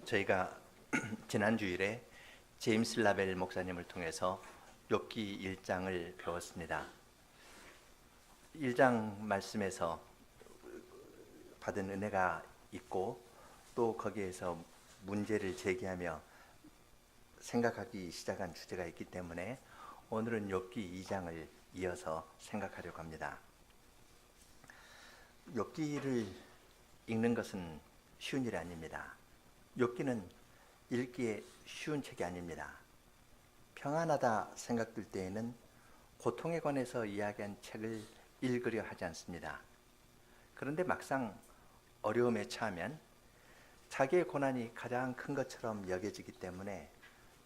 저희가 지난 주일에 제임스 라벨 목사님을 통해서 욥기 1장을 배웠습니다. 1장 말씀에서 받은 은혜가 있고 또 거기에서 문제를 제기하며 생각하기 시작한 주제가 있기 때문에 오늘은 욥기 2장을 이어서 생각하려고 합니다. 욥기를 읽는 것은 쉬운 일이 아닙니다. 욥기는 읽기에 쉬운 책이 아닙니다. 평안하다 생각될 때에는 고통에 관해서 이야기한 책을 읽으려 하지 않습니다. 그런데 막상 어려움에 처하면 자기의 고난이 가장 큰 것처럼 여겨지기 때문에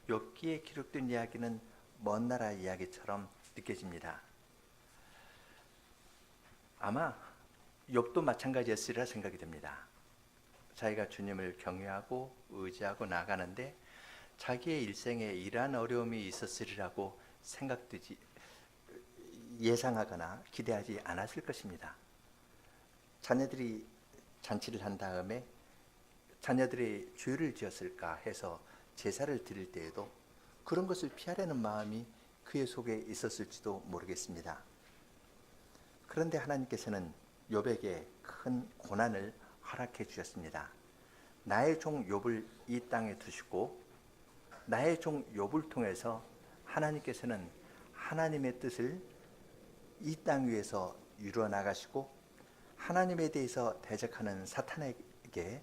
욥기에 기록된 이야기는 먼 나라 이야기처럼 느껴집니다. 아마 욥도 마찬가지였으리라 생각이 됩니다. 자기가 주님을 경외하고 의지하고 나아가는데 자기의 일생에 이러한 어려움이 있었으리라고 생각되지 예상하거나 기대하지 않았을 것입니다. 자녀들이 잔치를 한 다음에 자녀들의 죄를 지었을까 해서 제사를 드릴 때에도 그런 것을 피하려는 마음이 그의 속에 있었을지도 모르겠습니다. 그런데 하나님께서는 욥에게 큰 고난을 허락해 주셨습니다. 나의 종 욥을 이 땅에 두시고 나의 종 욥을 통해서 하나님께서는 하나님의 뜻을 이 땅 위에서 이루어 나가시고 하나님에 대해서 대적하는 사탄에게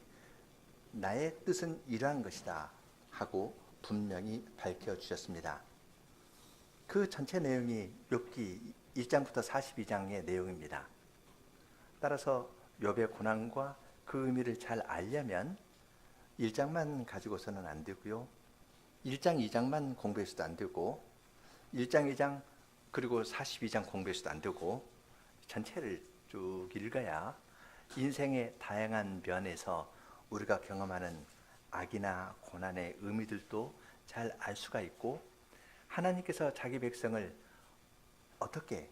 나의 뜻은 이러한 것이다 하고 분명히 밝혀주셨습니다. 그 전체 내용이 욥기 1장부터 42장의 내용입니다. 따라서 욥의 고난과 그 의미를 잘 알려면 1장만 가지고서는 안 되고요. 1장, 2장만 공부해서도 안 되고 1장, 2장 그리고 42장 공부해서도 안 되고 전체를 쭉 읽어야 인생의 다양한 면에서 우리가 경험하는 악이나 고난의 의미들도 잘 알 수가 있고 하나님께서 자기 백성을 어떻게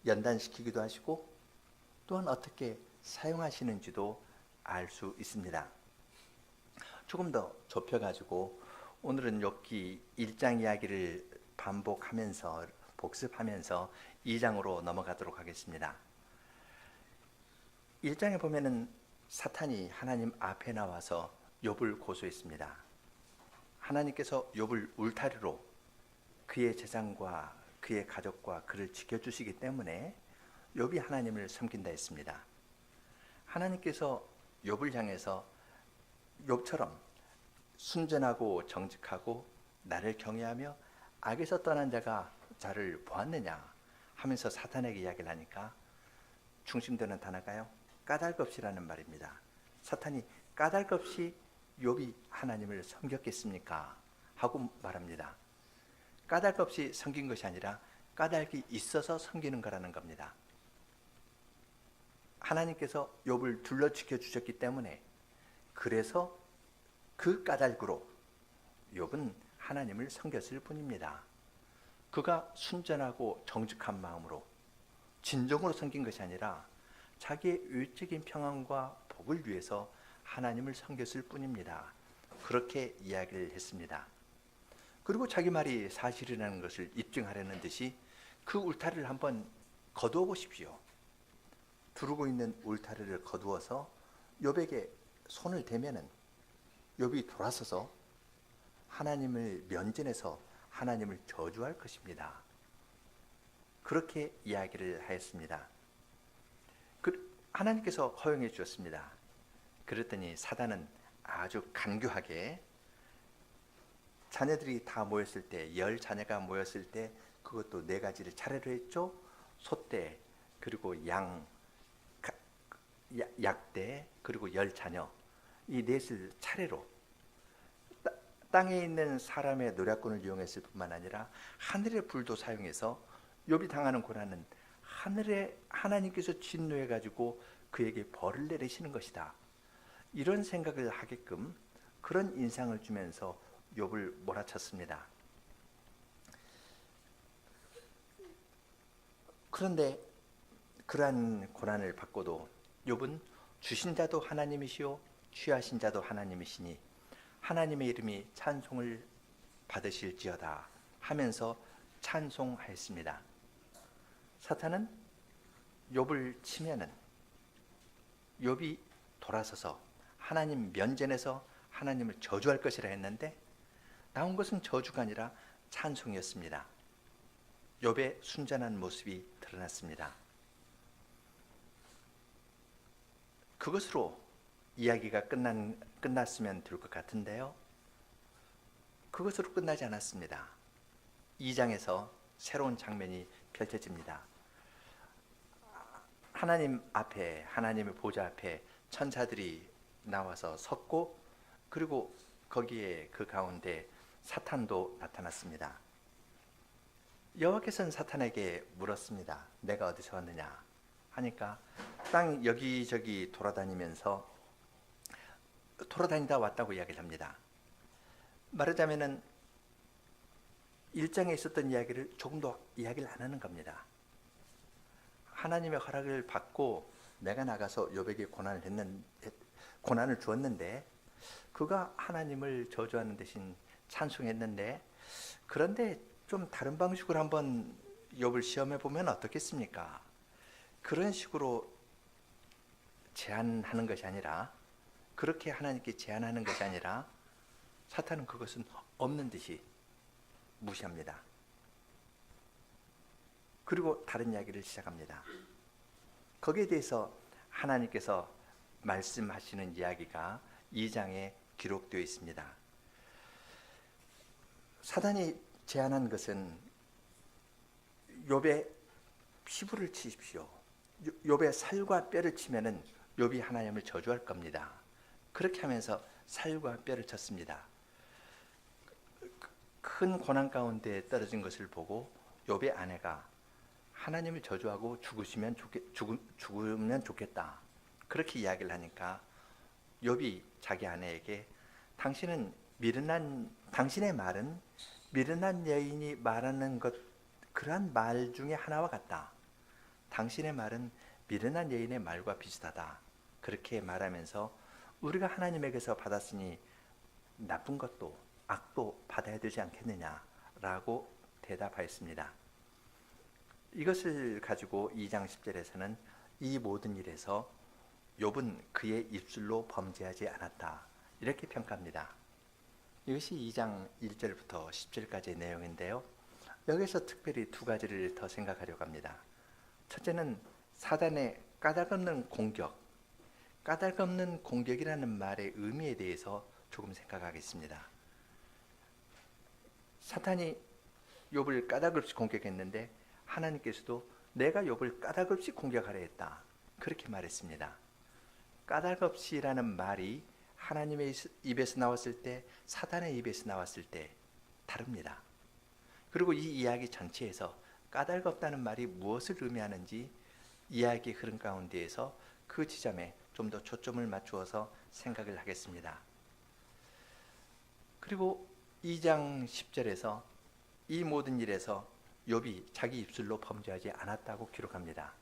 연단시키기도 하시고 또한 어떻게 사용하시는지도 알 수 있습니다. 조금 더 좁혀가지고 오늘은 욥기 1장 이야기를 반복하면서 복습하면서 2장으로 넘어가도록 하겠습니다. 1장에 보면은 사탄이 하나님 앞에 나와서 욥을 고소했습니다. 하나님께서 욥을 울타리로 그의 재산과 그의 가족과 그를 지켜주시기 때문에 욥이 하나님을 섬긴다 했습니다. 하나님께서 욥을 향해서 욥처럼 순전하고 정직하고 나를 경외하며 악에서 떠난 자가 자를 보았느냐 하면서 사탄에게 이야기를 하니까 중심되는 단어가요 까닭없이라는 말입니다. 사탄이 까닭없이 욥이 하나님을 섬겼겠습니까? 하고 말합니다. 까닭없이 섬긴 것이 아니라 까닭이 있어서 섬기는 거라는 겁니다. 하나님께서 욥을 둘러 지켜 주셨기 때문에 그래서 그 까닭으로 욥은 하나님을 섬겼을 뿐입니다. 그가 순전하고 정직한 마음으로 진정으로 섬긴 것이 아니라 자기의 외적인 평안과 복을 위해서 하나님을 섬겼을 뿐입니다. 그렇게 이야기를 했습니다. 그리고 자기 말이 사실이라는 것을 입증하려는 듯이 그 울타리를 한번 거두어 보십시오. 두르고 있는 울타리를 거두어서 욥에게 손을 대면은 욥이 돌아서서 하나님을 면전해서 하나님을 저주할 것입니다. 그렇게 이야기를 하였습니다. 하나님께서 허용해 주셨습니다. 그랬더니 사단은 아주 간교하게 자녀들이 다 모였을 때 10자녀가 모였을 때 그것도 4가지를 차례로 했죠. 소떼 그리고 양 약대 그리고 10자녀 이 넷을 차례로 땅에 있는 사람의 노략군을 이용했을 뿐만 아니라 하늘의 불도 사용해서 욥이 당하는 고난은 하늘에 하나님께서 진노해 가지고 그에게 벌을 내리시는 것이다. 이런 생각을 하게끔 그런 인상을 주면서 욥을 몰아쳤습니다. 그런데 그러한 고난을 받고도 욥은 주신 자도 하나님이시오 취하신 자도 하나님이시니 하나님의 이름이 찬송을 받으실지어다 하면서 찬송하였습니다. 사탄은 욥을 치면은 욥이 돌아서서 하나님 면전에서 하나님을 저주할 것이라 했는데 나온 것은 저주가 아니라 찬송이었습니다. 욥의 순전한 모습이 드러났습니다. 그것으로 이야기가 끝났으면 될 것 같은데요. 그것으로 끝나지 않았습니다. 2장에서 새로운 장면이 펼쳐집니다. 하나님 앞에, 하나님의 보좌 앞에 천사들이 나와서 섰고, 그리고 거기에 그 가운데 사탄도 나타났습니다. 여호와께서는 사탄에게 물었습니다. 내가 어디서 왔느냐 하니까 땅 여기저기 돌아다니다 왔다고 이야기를 합니다. 말하자면은 1장에 있었던 이야기를 조금 더 이야기를 안 하는 겁니다. 하나님의 허락을 받고 내가 나가서 욥에게 고난을 주었는데 그가 하나님을 저주하는 대신 찬송했는데, 그런데 좀 다른 방식으로 한번 욥을 시험해 보면 어떻겠습니까? 그런 식으로 제안하는 것이 아니라, 그렇게 하나님께 제안하는 것이 아니라 사탄은 그것은 없는 듯이 무시합니다. 그리고 다른 이야기를 시작합니다. 거기에 대해서 하나님께서 말씀하시는 이야기가 2장에 기록되어 있습니다. 사단이 제안한 것은 욥의 피부를 치십시오. 욥의 살과 뼈를 치면은 욥이 하나님을 저주할 겁니다. 그렇게 하면서 살과 뼈를 쳤습니다. 큰 고난 가운데 떨어진 것을 보고 욥의 아내가 하나님을 저주하고 죽으면 좋겠다, 그렇게 이야기를 하니까 욥이 자기 아내에게 당신의 말은 미련한 여인이 말하는 것, 그러한 말 중에 하나와 같다. 당신의 말은 미련한 여인의 말과 비슷하다. 그렇게 말하면서 우리가 하나님에게서 받았으니 나쁜 것도 악도 받아야 되지 않겠느냐라고 대답하였습니다. 이것을 가지고 2장 10절에서는 이 모든 일에서 욥은 그의 입술로 범죄하지 않았다, 이렇게 평가합니다. 이것이 2장 1절부터 10절까지의 내용인데요. 여기서 특별히 두 가지를 더 생각하려고 합니다. 첫째는 사단의 까닭없는 공격이라는 말의 의미에 대해서 조금 생각하겠습니다. 사탄이 욥을 까닭없이 공격했는데 하나님께서도 내가 욥을 까닭없이 공격하려 했다, 그렇게 말했습니다. 까닭없이라는 말이 하나님의 입에서 나왔을 때, 사탄의 입에서 나왔을 때 다릅니다. 그리고 이 이야기 전체에서 까닭없다는 말이 무엇을 의미하는지 이야기의 흐름 가운데에서 그 지점에 좀 더 초점을 맞추어서 생각을 하겠습니다. 그리고 2장 10절에서 이 모든 일에서 욥이 자기 입술로 범죄하지 않았다고 기록합니다.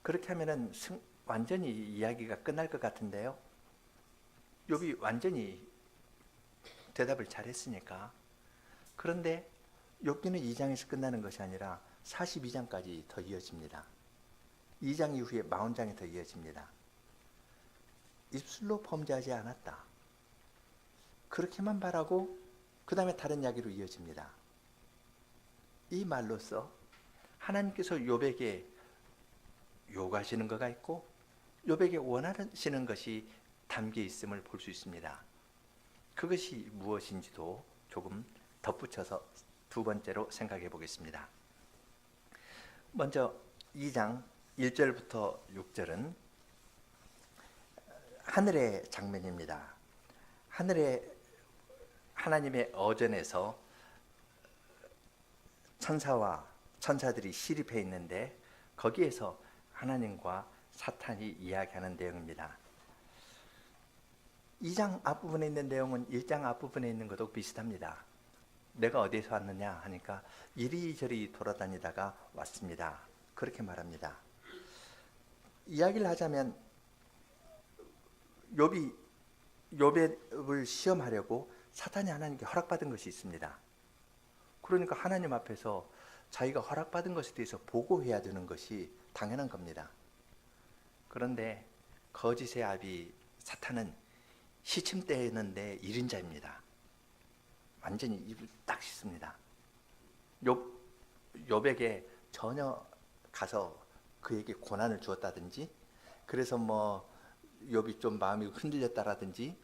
그렇게 하면은 완전히 이야기가 끝날 것 같은데요. 욥이 완전히 대답을 잘했으니까. 그런데 욥기는 2장에서 끝나는 것이 아니라 42장까지 더 이어집니다. 2장 이후에 40장이 더 이어집니다. 입술로 범죄하지 않았다, 그렇게만 말하고 그 다음에 다른 이야기로 이어집니다. 이 말로써 하나님께서 욥에게 요구하시는 것가 있고 욥에게 원하시는 것이 담겨 있음을 볼 수 있습니다. 그것이 무엇인지도 조금 덧붙여서 두 번째로 생각해 보겠습니다. 먼저 2장 1절부터 6절은 하늘의 장면입니다. 하늘에 하나님의 어전에서 천사들이 시립해 있는데 거기에서 하나님과 사탄이 이야기하는 내용입니다. 2장 앞부분에 있는 내용은 1장 앞부분에 있는 것도 비슷합니다. 내가 어디에서 왔느냐 하니까 이리저리 돌아다니다가 왔습니다, 그렇게 말합니다. 이야기를 하자면 욥이 욥을 시험하려고 사탄이 하나님께 허락받은 것이 있습니다. 그러니까 하나님 앞에서 자기가 허락받은 것에 대해서 보고해야 되는 것이 당연한 겁니다. 그런데 거짓의 아비 사탄은 시침 떼는데 1인자입니다. 완전히 입을 딱 씻습니다. 욥에게 전혀 가서 그에게 고난을 주었다든지, 그래서 뭐 욥이 좀 마음이 흔들렸다라든지,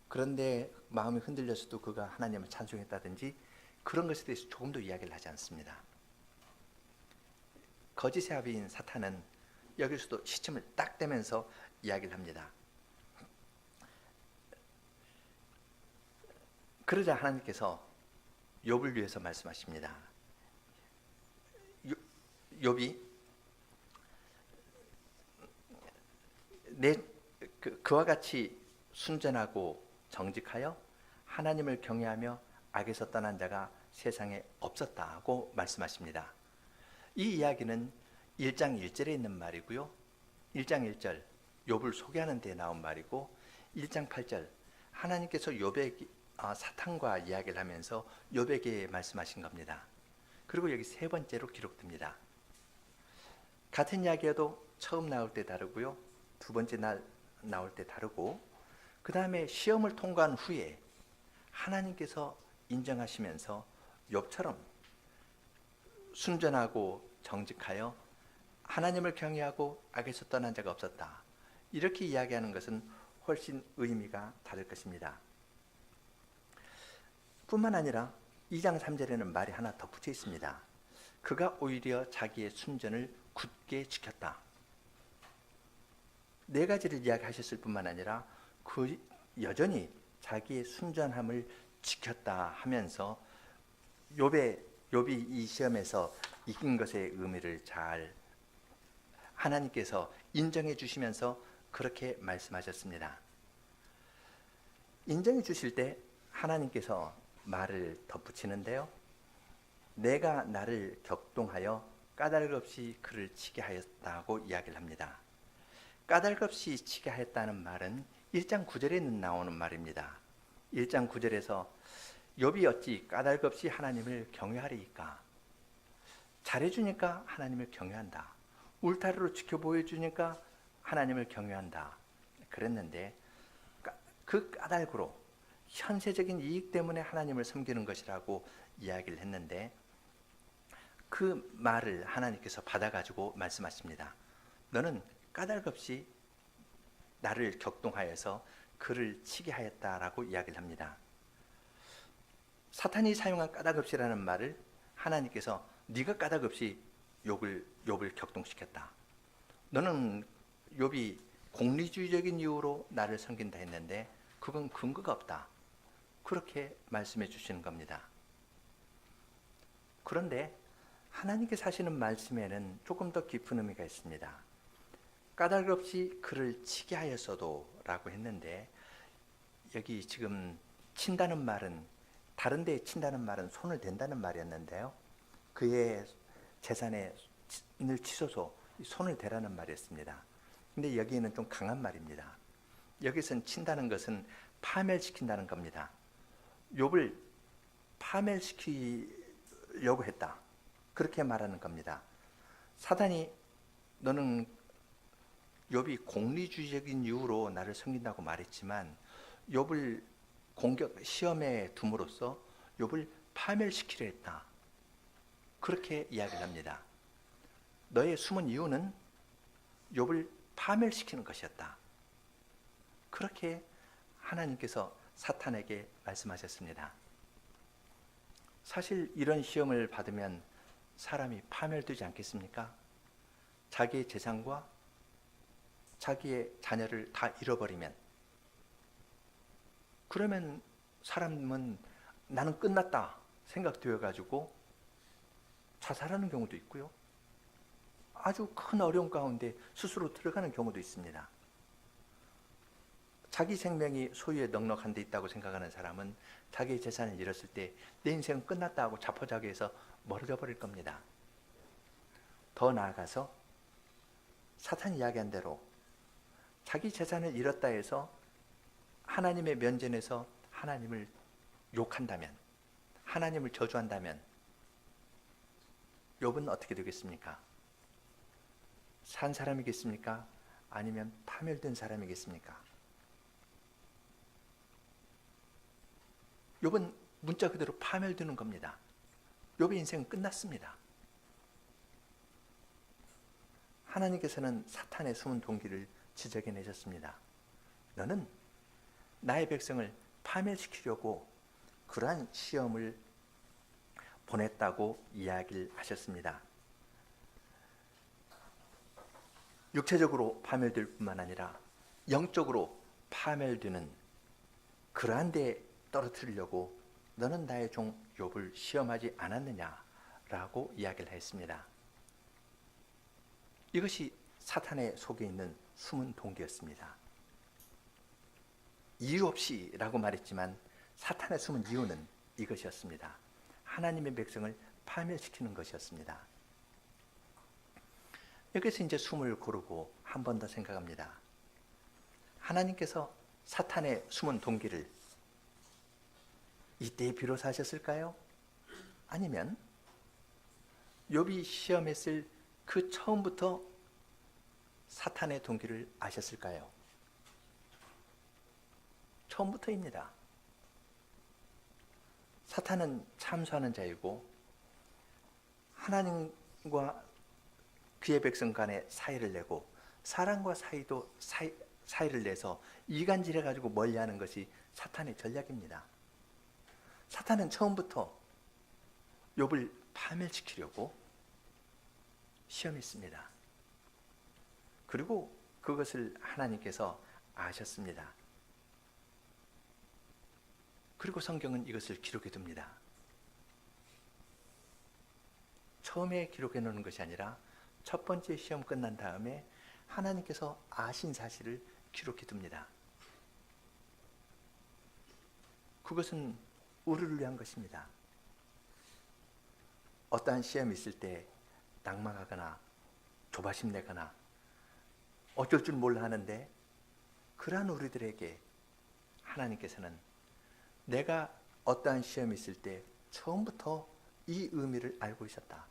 그런데 마음이 흔들렸어도 그가 하나님을 찬송했다든지 그런 것에 대해서 조금도 이야기를 하지 않습니다. 거짓의 아비인 사탄은 여기서도 시침을 딱 떼면서 이야기를 합니다. 그러자 하나님께서 욥을 위해서 말씀하십니다. 욥이 그와 같이 순전하고 정직하여 하나님을 경외하며 악에서 떠난 자가 세상에 없었다고 말씀하십니다. 이 이야기는 1장 1절에 있는 말이고요. 1장 1절 욥을 소개하는 데 나온 말이고, 1장 8절 하나님께서 사탄과 이야기를 하면서 욥에게 말씀하신 겁니다. 그리고 여기 세 번째로 기록됩니다. 같은 이야기여도 처음 나올 때 다르고요, 두 번째 나올 때 다르고, 그 다음에 시험을 통과한 후에 하나님께서 인정하시면서 욥처럼 순전하고 정직하여 하나님을 경외하고 악에서 떠난 자가 없었다, 이렇게 이야기하는 것은 훨씬 의미가 다를 것입니다. 뿐만 아니라 2장 3절에는 말이 하나 더 붙여 있습니다. 그가 오히려 자기의 순전을 굳게 지켰다. 네 가지를 이야기하셨을 뿐만 아니라 그 여전히 자기의 순전함을 지켰다 하면서 욥이 이 시험에서 이긴 것의 의미를 잘 하나님께서 인정해 주시면서 그렇게 말씀하셨습니다. 인정해 주실 때 하나님께서 말을 덧붙이는데요, 내가 나를 격동하여 까닭없이 그를 치게 하였다고 이야기를 합니다. 까닭없이 치게 하였다는 말은 1장 9절에 나오는 말입니다. 1장 9절에서 욥이 어찌 까닭없이 하나님을 경외하리이까? 잘해주니까 하나님을 경외한다. 울타리로 지켜보여주니까 하나님을 경외한다. 그랬는데 그 까닭으로 현세적인 이익 때문에 하나님을 섬기는 것이라고 이야기를 했는데, 그 말을 하나님께서 받아가지고 말씀하십니다. 너는 까닭없이 나를 격동하여서 그를 치게 하였다라고 이야기를 합니다. 사탄이 사용한 까닭없이라는 말을 하나님께서 네가 까닭없이 욥을 격동시켰다. 너는 욥이 공리주의적인 이유로 나를 섬긴다 했는데 그건 근거가 없다. 그렇게 말씀해 주시는 겁니다. 그런데 하나님께서 하시는 말씀에는 조금 더 깊은 의미가 있습니다. 까닭없이 그를 치게 하였어도 라고 했는데, 여기 지금 친다는 말은, 다른 데에 친다는 말은 손을 댄다는 말이었는데요, 그의 재산을 치소서 손을 대라는 말이었습니다. 근데 여기에는 좀 강한 말입니다. 여기서는 친다는 것은 파멸시킨다는 겁니다. 욥을 파멸시키려고 했다, 그렇게 말하는 겁니다. 사단이 너는 욥이 공리주의적인 이유로 나를 섬긴다고 말했지만 욥을 시험에 둠으로써 욥을 파멸시키려 했다, 그렇게 이야기를 합니다. 너의 숨은 이유는 욥을 파멸시키는 것이었다, 그렇게 하나님께서 사탄에게 말씀하셨습니다. 사실 이런 시험을 받으면 사람이 파멸되지 않겠습니까? 자기의 재산과 자기의 자녀를 다 잃어버리면, 그러면 사람은 나는 끝났다 생각되어 가지고 자살하는 경우도 있고요, 아주 큰 어려움 가운데 스스로 들어가는 경우도 있습니다. 자기 생명이 소유에 넉넉한 데 있다고 생각하는 사람은 자기의 재산을 잃었을 때 내 인생은 끝났다 하고 자포자기해서 멀어져 버릴 겁니다. 더 나아가서 사탄이 이야기한 대로 자기 재산을 잃었다 해서 하나님의 면전에서 하나님을 욕한다면, 하나님을 저주한다면 욥은 어떻게 되겠습니까? 산 사람이겠습니까? 아니면 파멸된 사람이겠습니까? 욥은 문자 그대로 파멸되는 겁니다. 욥의 인생은 끝났습니다. 하나님께서는 사탄의 숨은 동기를 지적해내셨습니다. 너는 나의 백성을 파멸시키려고 그러한 시험을 보냈다고 이야기를 하셨습니다. 육체적으로 파멸될 뿐만 아니라 영적으로 파멸되는 그러한 데 떨어뜨리려고 너는 나의 종 욥을 시험하지 않았느냐라고 이야기를 했습니다. 이것이 사탄의 속에 있는 숨은 동기였습니다. 이유 없이라고 말했지만 사탄의 숨은 이유는 이것이었습니다. 하나님의 백성을 파멸시키는 것이었습니다. 여기서 이제 숨을 고르고 한 번 더 생각합니다. 하나님께서 사탄의 숨은 동기를 이때에 비로소 하셨을까요? 아니면 욥이 시험했을 그 처음부터 사탄의 동기를 아셨을까요? 처음부터입니다. 사탄은 참소하는 자이고 하나님과 그의 백성 간의 사이를 내고 사람과 사이를 내서 이간질해 가지고 멀리하는 것이 사탄의 전략입니다. 사탄은 처음부터 욥을 파멸시키려고 시험했습니다. 그리고 그것을 하나님께서 아셨습니다. 그리고 성경은 이것을 기록해 둡니다. 처음에 기록해 놓는 것이 아니라 첫 번째 시험 끝난 다음에 하나님께서 아신 사실을 기록해 둡니다. 그것은 우리를 위한 것입니다. 어떠한 시험이 있을 때 낙망하거나 조바심 내거나 어쩔 줄 몰라 하는데 그러한 우리들에게 하나님께서는 내가 어떠한 시험이 있을 때 처음부터 이 의미를 알고 있었다.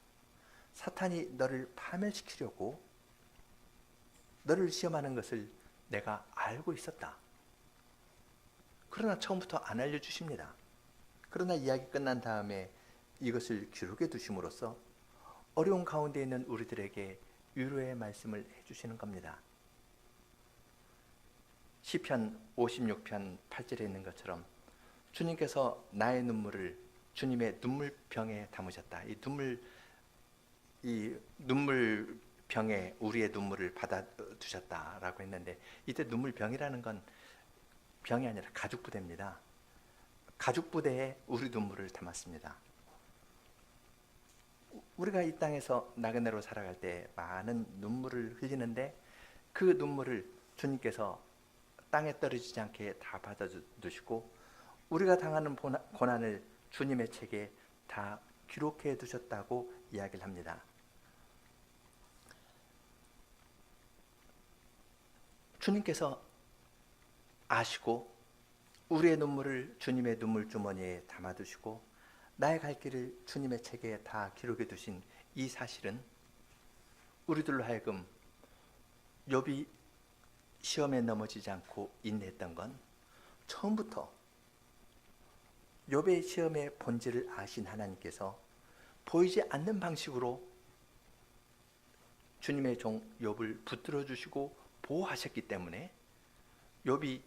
사탄이 너를 파멸시키려고 너를 시험하는 것을 내가 알고 있었다. 그러나 처음부터 안 알려주십니다. 그러나 이야기 끝난 다음에 이것을 기록해 두심으로써 어려운 가운데 있는 우리들에게 위로의 말씀을 해주시는 겁니다. 시편 56편 8절에 있는 것처럼 주님께서 나의 눈물을 주님의 눈물병에 담으셨다. 이 눈물병에 우리의 눈물을 받아두셨다라고 했는데 이때 눈물병이라는 건 병이 아니라 가죽부대입니다. 가죽부대에 우리 눈물을 담았습니다. 우리가 이 땅에서 나그네로 살아갈 때 많은 눈물을 흘리는데 그 눈물을 주님께서 땅에 떨어지지 않게 다 받아두시고 우리가 당하는 고난을 주님의 책에 다 기록해 두셨다고 이야기를 합니다. 주님께서 아시고 우리의 눈물을 주님의 눈물 주머니에 담아두시고 나의 갈 길을 주님의 책에 다 기록해 두신 이 사실은 우리들로 하여금 욥이 시험에 넘어지지 않고 인내했던 건 처음부터 욥의 시험의 본질을 아신 하나님께서 보이지 않는 방식으로 주님의 종 욥을 붙들어 주시고 보호하셨기 때문에 욥이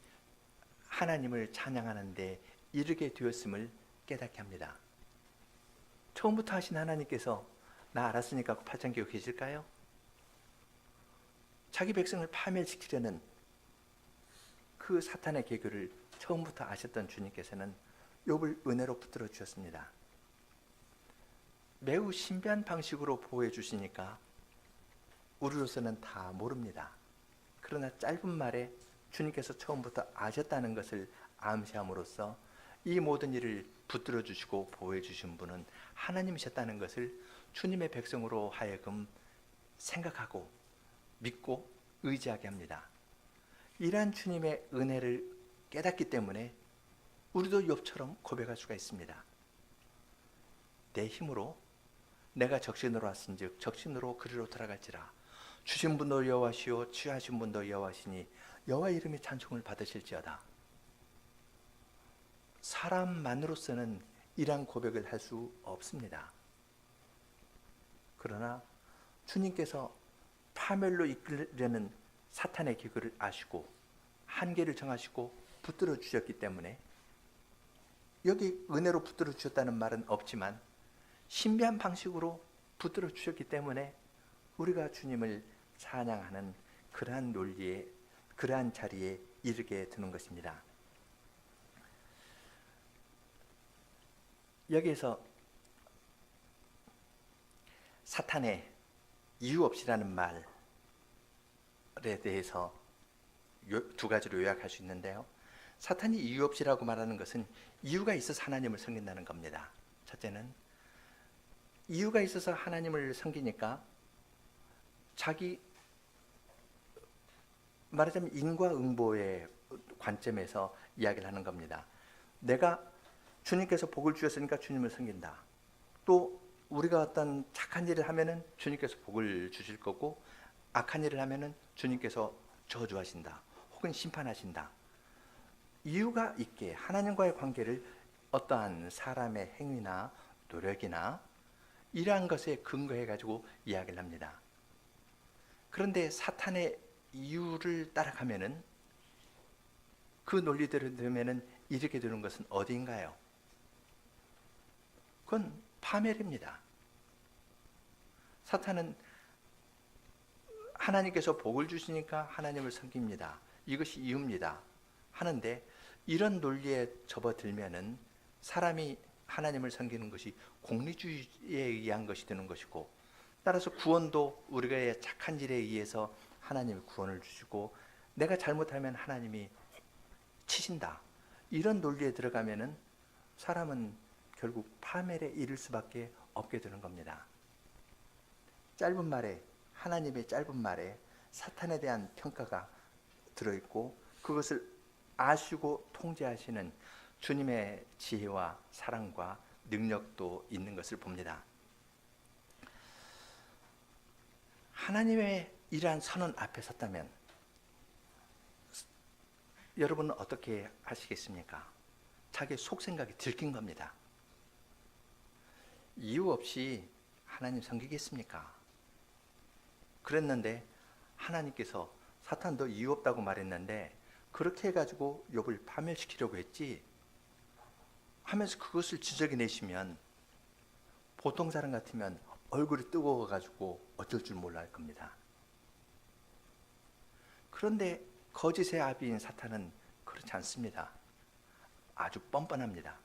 하나님을 찬양하는 데 이르게 되었음을 깨닫게 합니다. 처음부터 하신 하나님께서 나 알았으니까 8장 기억해질까요? 자기 백성을 파멸시키려는 그 사탄의 계교를 처음부터 아셨던 주님께서는 욥을 은혜로 붙들어 주셨습니다. 매우 신비한 방식으로 보호해 주시니까 우리로서는 다 모릅니다. 그러나 짧은 말에 주님께서 처음부터 아셨다는 것을 암시함으로써 이 모든 일을 붙들어 주시고 보호해 주신 분은 하나님이셨다는 것을 주님의 백성으로 하여금 생각하고 믿고 의지하게 합니다. 이러한 주님의 은혜를 깨닫기 때문에 우리도 욥처럼 고백할 수가 있습니다. 내 힘으로 내가 적신으로 왔은즉 적신으로 그리로 돌아갈지라. 주신 분도 여호와시요 취하신 분도 여호와시니 여호와 이름이 찬송을 받으실지어다. 사람만으로서는 이러한 고백을 할 수 없습니다. 그러나 주님께서 파멸로 이끌려는 사탄의 기구를 아시고 한계를 정하시고 붙들어 주셨기 때문에, 여기 은혜로 붙들어 주셨다는 말은 없지만 신비한 방식으로 붙들어 주셨기 때문에 우리가 주님을 찬양하는 그러한 논리에, 그러한 자리에 이르게 되는 것입니다. 여기에서 사탄의 이유 없이라는 말에 대해서 두 가지로 요약할 수 있는데요. 사탄이 이유 없이라고 말하는 것은 이유가 있어서 하나님을 섬긴다는 겁니다. 첫째는 이유가 있어서 하나님을 섬기니까 자기, 말하자면 인과응보의 관점에서 이야기를 하는 겁니다. 내가 주님께서 복을 주셨으니까 주님을 섬긴다. 또 우리가 어떤 착한 일을 하면은 주님께서 복을 주실 거고, 악한 일을 하면은 주님께서 저주하신다 혹은 심판하신다. 이유가 있게 하나님과의 관계를 어떠한 사람의 행위나 노력이나 이러한 것에 근거해 가지고 이야기를 합니다. 그런데 사탄의 이유를 따라가면은, 그 논리대로 되면은 이렇게 되는 것은 어디인가요? 그건 파멸입니다. 사탄은 하나님께서 복을 주시니까 하나님을 섬깁니다. 이것이 이유입니다. 하는데 이런 논리에 접어들면은 사람이 하나님을 섬기는 것이 공리주의에 의한 것이 되는 것이고, 따라서 구원도 우리가 착한 일에 의해서 하나님이 구원을 주시고, 내가 잘못하면 하나님이 치신다. 이런 논리에 들어가면은 사람은 결국 파멸에 이를 수밖에 없게 되는 겁니다. 짧은 말에, 하나님의 짧은 말에 사탄에 대한 평가가 들어있고, 그것을 아시고 통제하시는 주님의 지혜와 사랑과 능력도 있는 것을 봅니다. 하나님의 이러한 선언 앞에 섰다면 여러분은 어떻게 하시겠습니까? 자기 속생각이 들킨 겁니다. 이유 없이 하나님 섬기겠습니까? 그랬는데 하나님께서 사탄 너 이유 없다고 말했는데 그렇게 해가지고 욥을 파멸시키려고 했지 하면서 그것을 지적해내시면 보통 사람 같으면 얼굴이 뜨거워가지고 어쩔 줄 몰라 할 겁니다. 그런데 거짓의 아비인 사탄은 그렇지 않습니다. 아주 뻔뻔합니다.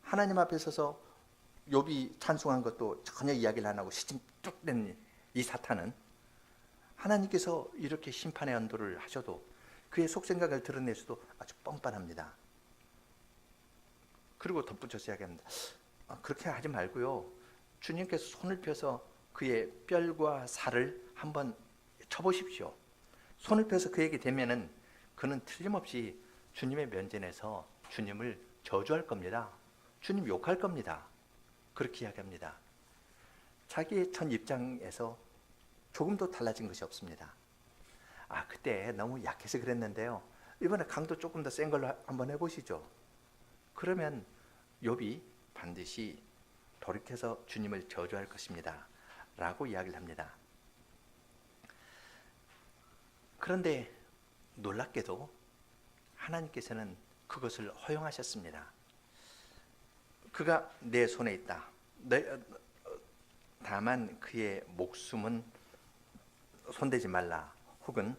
하나님 앞에 서서 욥이 찬송한 것도 전혀 이야기를 안 하고 시침 뚝 낸 이 사탄은 하나님께서 이렇게 심판의 언도를 하셔도 그의 속생각을 드러내서도 아주 뻔뻔합니다. 그리고 덧붙여서 이야기합니다. 그렇게 하지 말고요, 주님께서 손을 펴서 그의 뼈와 살을 한번 쳐보십시오. 손을 펴서 그에게 대면은 그는 틀림없이 주님의 면전에서 주님을 저주할 겁니다. 주님 욕할 겁니다. 그렇게 이야기합니다. 자기의 전 입장에서 조금도 달라진 것이 없습니다. 그때 너무 약해서 그랬는데요, 이번에 강도 조금 더 센 걸로 한번 해보시죠. 그러면 욥이 반드시 돌이켜서 주님을 저주할 것입니다 라고 이야기를 합니다. 그런데 놀랍게도 하나님께서는 그것을 허용하셨습니다. 그가 내 손에 있다. 다만 그의 목숨은 손대지 말라. 혹은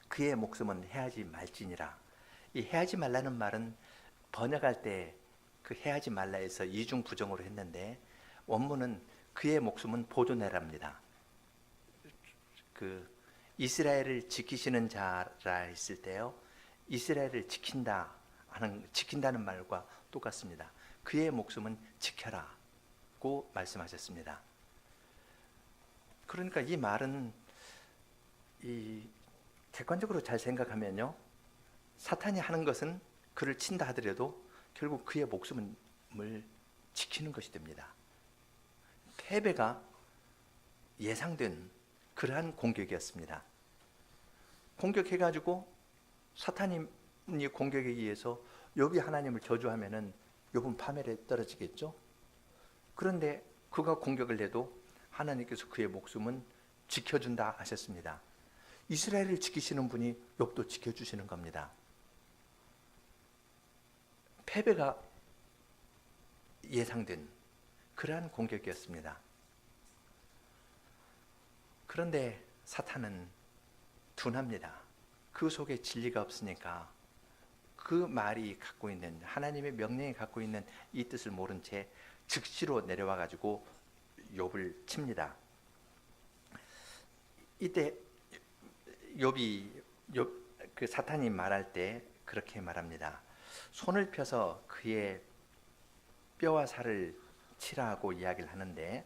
그의 목숨은 해하지 말지니라. 이 해하지 말라는 말은 번역할 때 그 해하지 말라에서 이중 부정으로 했는데 원문은 그의 목숨은 보존해랍니다. 그 이스라엘을 지키시는 자라 했을 때요, 이스라엘을 지킨다는 말과 똑같습니다. 그의 목숨은 지켜라고 말씀하셨습니다. 그러니까 이 말은 객관적으로 잘 생각하면요, 사탄이 하는 것은 그를 친다 하더라도 결국 그의 목숨을 지키는 것이 됩니다. 패배가 예상된 그러한 공격이었습니다. 공격해가지고 사탄이 공격에 의해서 욥이 하나님을 저주하면은 욥은 파멸에 떨어지겠죠. 그런데 그가 공격을 해도 하나님께서 그의 목숨은 지켜준다 하셨습니다. 이스라엘을 지키시는 분이 욥도 지켜주시는 겁니다. 패배가 예상된 그러한 공격이었습니다. 그런데 사탄은 둔합니다. 그 속에 진리가 없으니까 그 말이 갖고 있는 하나님의 명령이 갖고 있는 이 뜻을 모른 채 즉시로 내려와 가지고 욥을 칩니다. 이때 그 사탄이 말할 때 그렇게 말합니다. 손을 펴서 그의 뼈와 살을 치라고 이야기를 하는데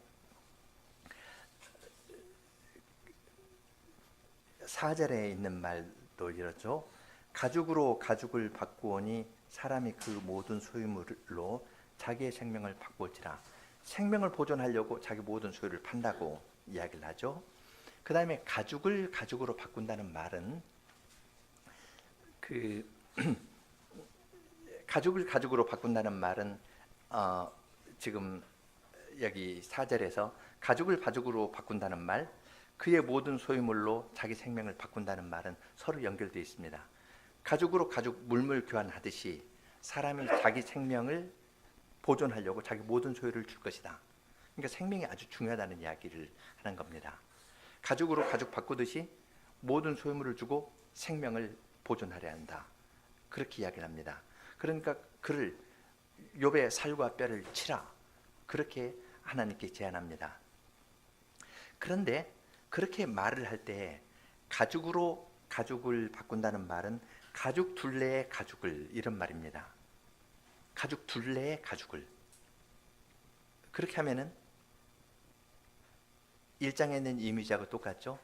4절에 있는 말도 이렇죠. 가죽으로 가죽을 바꾸오니 사람이 그 모든 소유물로 자기의 생명을 바꾸었지라. 생명을 보존하려고 자기 모든 소유를 판다고 이야기를 하죠. 그 다음에 가죽을 가죽으로 바꾼다는 말은 가죽을 가죽으로 바꾼다는 말은 지금 여기 4절에서 가죽을 가죽으로 바꾼다는 말, 그의 모든 소유물로 자기 생명을 바꾼다는 말은 서로 연결되어 있습니다. 가죽으로 가죽 물물 교환하듯이 사람이 자기 생명을 보존하려고 자기 모든 소유를 줄 것이다. 그러니까 생명이 아주 중요하다는 이야기를 하는 겁니다. 가죽으로 가죽 바꾸듯이 모든 소유물을 주고 생명을 보존하려 한다. 그렇게 이야기를 합니다. 그러니까 그를 욥의 살과 뼈를 치라. 그렇게 하나님께 제안합니다. 그런데 그렇게 말을 할 때 가죽으로 가죽을 바꾼다는 말은 가죽 둘레의 가죽을 이런 말입니다. 가죽 둘레의 가죽을 그렇게 하면은 1장에 있는 이미지하고 똑같죠.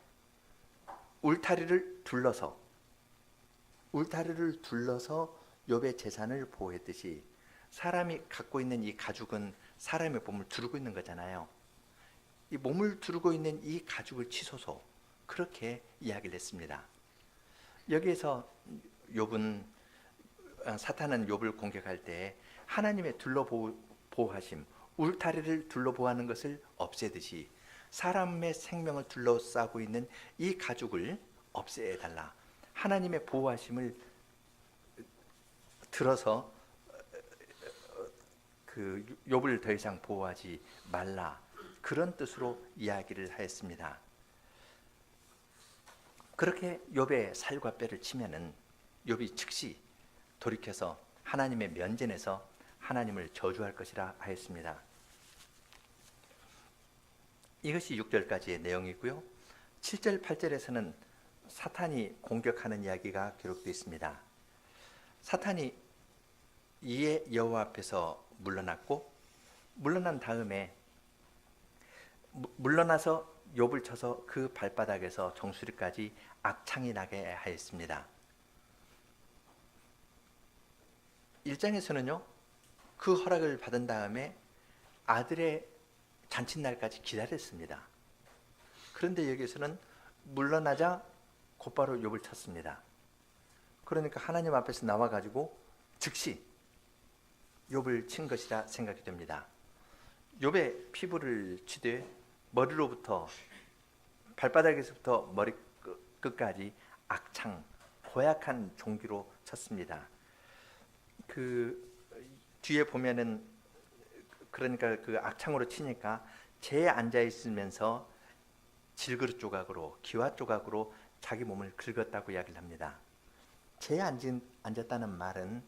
울타리를 둘러서 욥의 재산을 보호했듯이 사람이 갖고 있는 이 가죽은 사람의 몸을 두르고 있는 거잖아요. 이 몸을 두르고 있는 이 가죽을 치소서 그렇게 이야기를 했습니다. 여기에서 사탄은 욥을 공격할 때 하나님의 둘러보호하심, 울타리를 둘러보호하는 것을 없애듯이 사람의 생명을 둘러싸고 있는 이 가죽을 없애달라. 하나님의 보호하심을 들어서 그 욥을 더 이상 보호하지 말라. 그런 뜻으로 이야기를 하였습니다. 그렇게 욥의 살과 뼈를 치면은 욥이 즉시 돌이켜서 하나님의 면전에서 하나님을 저주할 것이라 하였습니다. 이것이 6절까지의 내용이고요. 7절, 8절에서는 사탄이 공격하는 이야기가 기록되어 있습니다. 사탄이 이에 여호와 앞에서 물러났고 물러난 다음에 물러나서 욥을 쳐서 그 발바닥에서 정수리까지 악창이 나게 하였습니다. 1장에서는요. 그 허락을 받은 다음에 아들의 잔칫날까지 기다렸습니다. 그런데 여기서는 물러나자 곧바로 욥을 쳤습니다. 그러니까 하나님 앞에서 나와가지고 즉시 욥을 친 것이라 생각이 됩니다. 욥의 피부를 치되 머리로부터 발바닥에서부터 머리 끝까지 악창, 고약한 종기로 쳤습니다. 그 뒤에 보면은 그러니까 그 악창으로 치니까 재에 앉아 있으면서 질그릇 조각으로 기와 조각으로 자기 몸을 긁었다고 이야기를 합니다. 재에 앉았다는 말은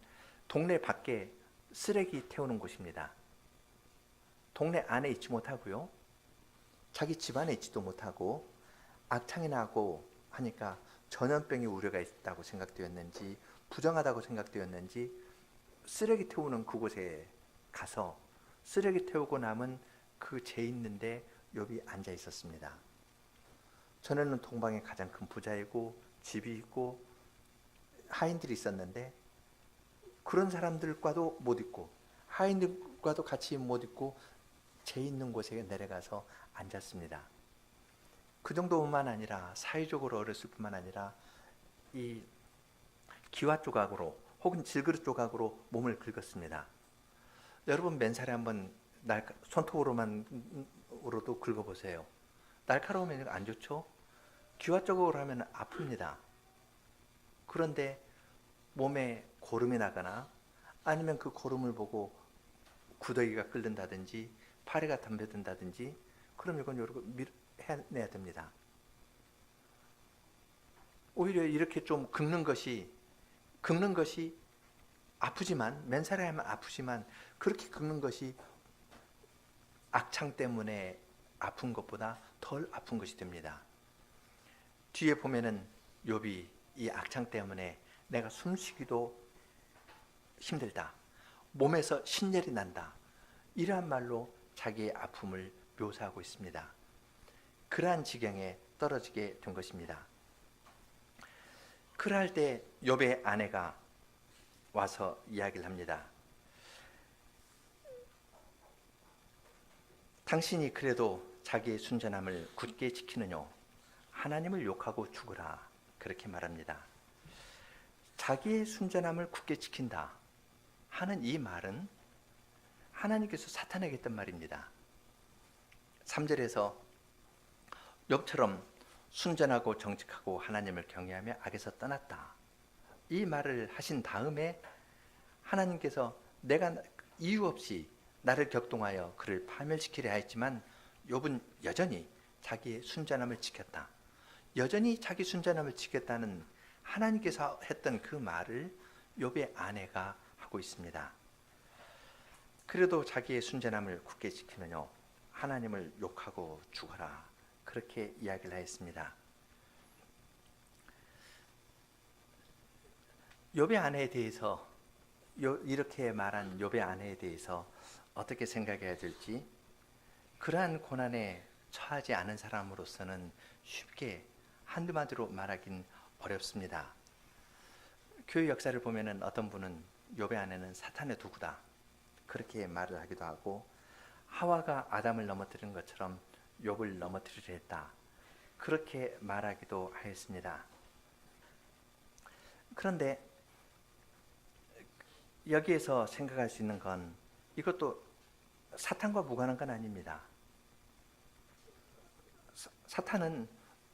동네 밖에 쓰레기 태우는 곳입니다. 동네 안에 있지 못하고요. 자기 집안에 있지도 못하고 악창이 나고 하니까 전염병의 우려가 있다고 생각되었는지 부정하다고 생각되었는지 쓰레기 태우는 그곳에 가서 쓰레기 태우고 남은 그 재 있는데 욥이 앉아 있었습니다. 전에는 동방의 가장 큰 부자이고 집이 있고 하인들이 있었는데 그런 사람들과도 못 있고 하인들과도 같이 못 있고 제 있는 곳에 내려가서 앉았습니다. 그 정도뿐만 아니라 사회적으로 어렸을 뿐만 아니라 이 기와 조각으로 혹은 질그릇 조각으로 몸을 긁었습니다. 여러분 맨살에 한번 손톱으로도 긁어보세요. 날카로우면 안 좋죠? 기와 조각으로 하면 아픕니다. 그런데 몸에 고름이 나거나 아니면 그 고름을 보고 구더기가 끓는다든지 파리가 덤벼든다든지 그럼 이건 이렇게 해내야 됩니다. 오히려 이렇게 좀 긁는 것이 아프지만 맨살에 하면 아프지만 그렇게 긁는 것이 악창 때문에 아픈 것보다 덜 아픈 것이 됩니다. 뒤에 보면은 욥이 이 악창 때문에 내가 숨쉬기도 힘들다. 몸에서 신열이 난다. 이러한 말로 자기의 아픔을 묘사하고 있습니다. 그러한 지경에 떨어지게 된 것입니다. 그럴 때 욥의 아내가 와서 이야기를 합니다. 당신이 그래도 자기의 순전함을 굳게 지키느뇨 하나님을 욕하고 죽으라 그렇게 말합니다. 자기의 순전함을 굳게 지킨다 하는 이 말은 하나님께서 사탄에게 했던 말입니다. 3절에서 욥처럼 순전하고 정직하고 하나님을 경외하며 악에서 떠났다. 이 말을 하신 다음에 하나님께서 내가 이유 없이 나를 격동하여 그를 파멸시키려 했지만 욥은 여전히 자기의 순전함을 지켰다. 여전히 자기 순전함을 지켰다는 하나님께서 했던 그 말을 욥의 아내가 하고 있습니다. 그래도 자기의 순전함을 굳게 지키느뇨 하나님을 욕하고 죽어라 그렇게 이야기를 하였습니다. 욥의 아내에 대해서 이렇게 말한 욥의 아내에 대해서 어떻게 생각해야 될지 그러한 고난에 처하지 않은 사람으로서는 쉽게 한두 마디로 말하긴 어렵습니다. 교회 역사를 보면은 어떤 분은 욥의 아내는 사탄의 도구다 그렇게 말을 하기도 하고 하와가 아담을 넘어뜨린 것처럼 욥을 넘어뜨리려 했다 그렇게 말하기도 하였습니다. 그런데 여기에서 생각할 수 있는 건 이것도 사탄과 무관한 건 아닙니다. 사탄은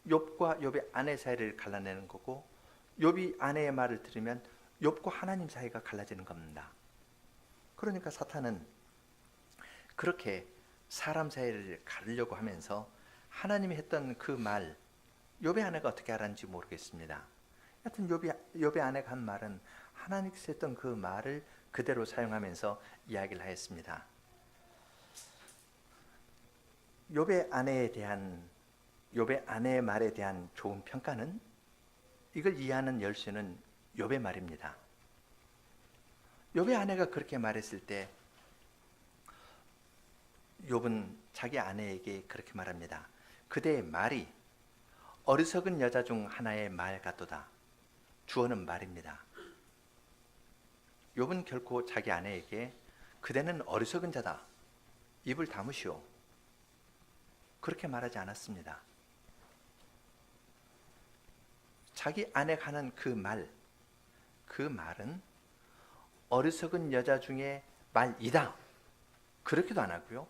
욥과 욥의 아내 사이를 갈라내는 거고 욥이 아내의 말을 들으면 욥과 하나님 사이가 갈라지는 겁니다. 그러니까 사탄은 그렇게 사람 사이를 가르려고 하면서 하나님이 했던 그 말 욥의 아내가 어떻게 알았는지 모르겠습니다. 하여튼 욥의 아내가 한 말은 하나님께서 했던 그 말을 그대로 사용하면서 이야기를 하였습니다. 욥의 아내의 말에 대한 좋은 평가는 이걸 이해하는 열쇠는 욥의 말입니다. 욥의 아내가 그렇게 말했을 때 욥은 자기 아내에게 그렇게 말합니다. 그대의 말이 어리석은 여자 중 하나의 말 같도다. 주어는 말입니다. 욥은 결코 자기 아내에게 그대는 어리석은 자다. 입을 다무시오. 그렇게 말하지 않았습니다. 자기 아내가 하는 그 말은 어리석은 여자 중에 말이다. 그렇게도 안 하고요.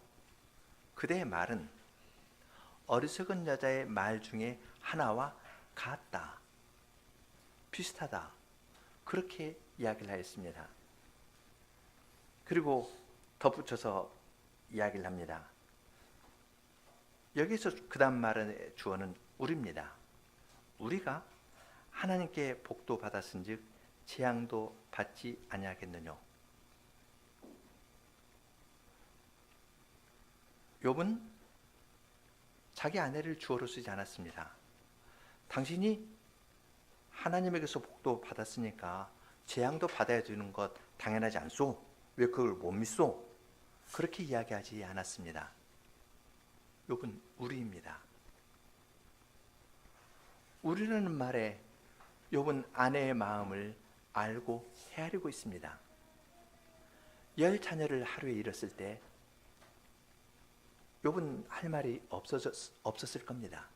그대의 말은 어리석은 여자의 말 중에 하나와 같다. 비슷하다. 그렇게 이야기를 하였습니다. 그리고 덧붙여서 이야기를 합니다. 여기서 그 다음 말의 주어는 우리입니다. 우리가 하나님께 복도 받았은즉 재앙도 받지 아니하겠느뇨. 욥은 자기 아내를 주어로 쓰지 않았습니다. 당신이 하나님에게서 복도 받았으니까 재앙도 받아야 되는 것 당연하지 않소? 왜 그걸 못 믿소? 그렇게 이야기하지 않았습니다. 욥은 우리입니다. 우리라는 말에 욥은 아내의 마음을 알고 헤아리고 있습니다. 10자녀를 하루에 잃었을 때 욥은 할 말이 없었을 겁니다.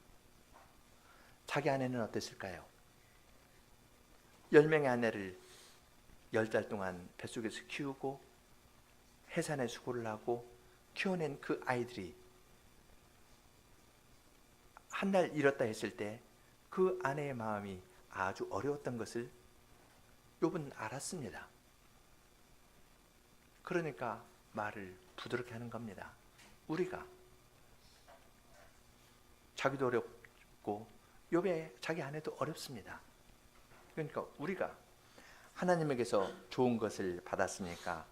자기 아내는 어땠을까요? 10명의 아내를 10달 동안 뱃속에서 키우고 해산의 수고를 하고 키워낸 그 아이들이 한 날 잃었다 했을 때 그 아내의 마음이 아주 어려웠던 것을 욥은 알았습니다. 그러니까 말을 부드럽게 하는 겁니다. 우리가 자기도 어렵고 욥의 자기 아내도 어렵습니다. 그러니까 우리가 하나님에게서 좋은 것을 받았으니까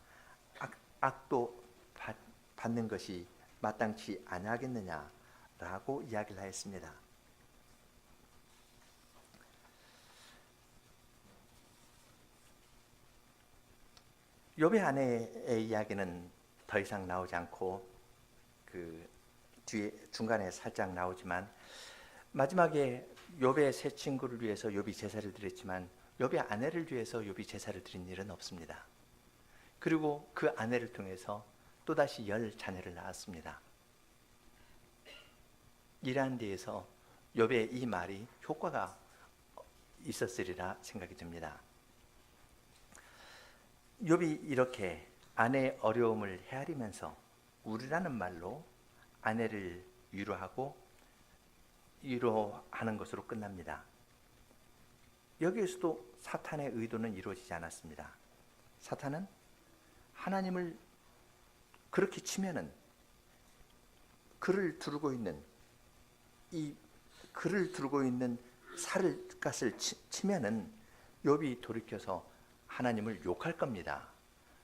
악도 받는 것이 마땅치 아니하겠느냐라고 이야기를 하였습니다. 욥의 아내의 이야기는 더 이상 나오지 않고 그 뒤에 중간에 살짝 나오지만 마지막에 욥의 세 친구를 위해서 욥이 제사를 드렸지만 욥의 아내를 위해서 욥이 제사를 드린 일은 없습니다. 그리고 그 아내를 통해서 또다시 10자녀를 낳았습니다. 이러한 데에서 욥의 이 말이 효과가 있었으리라 생각이 듭니다. 욥이 이렇게 아내의 어려움을 헤아리면서 우리라는 말로 아내를 위로하는 것으로 끝납니다. 여기에서도 사탄의 의도는 이루어지지 않았습니다. 사탄은 하나님을 그렇게 치면은 그를 두르고 있는 삿갓을 치면은 욥이 돌이켜서 하나님을 욕할 겁니다.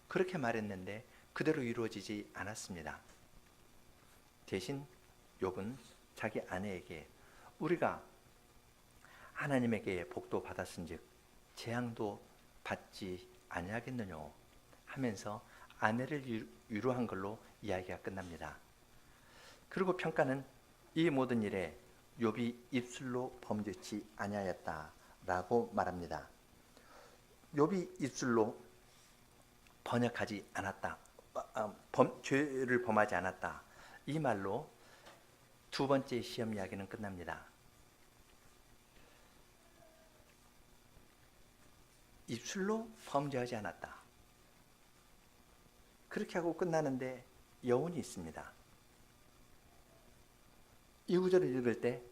그렇게 말했는데 그대로 이루어지지 않았습니다. 대신 욥은 자기 아내에게 우리가 하나님에게 복도 받았은즉 재앙도 받지 아니하겠느뇨 하면서 아내를 위로한 걸로 이야기가 끝납니다. 그리고 평가는 이 모든 일에 욥이 입술로 범죄치 아니하였다라고 말합니다. 욥이 입술로 번역하지 않았다, 죄를 범하지 않았다, 이 말로 두 번째 시험 이야기는 끝납니다. 입술로 범죄하지 않았다. 그렇게 하고 끝나는데 여운이 있습니다. 이 구절을 읽을 때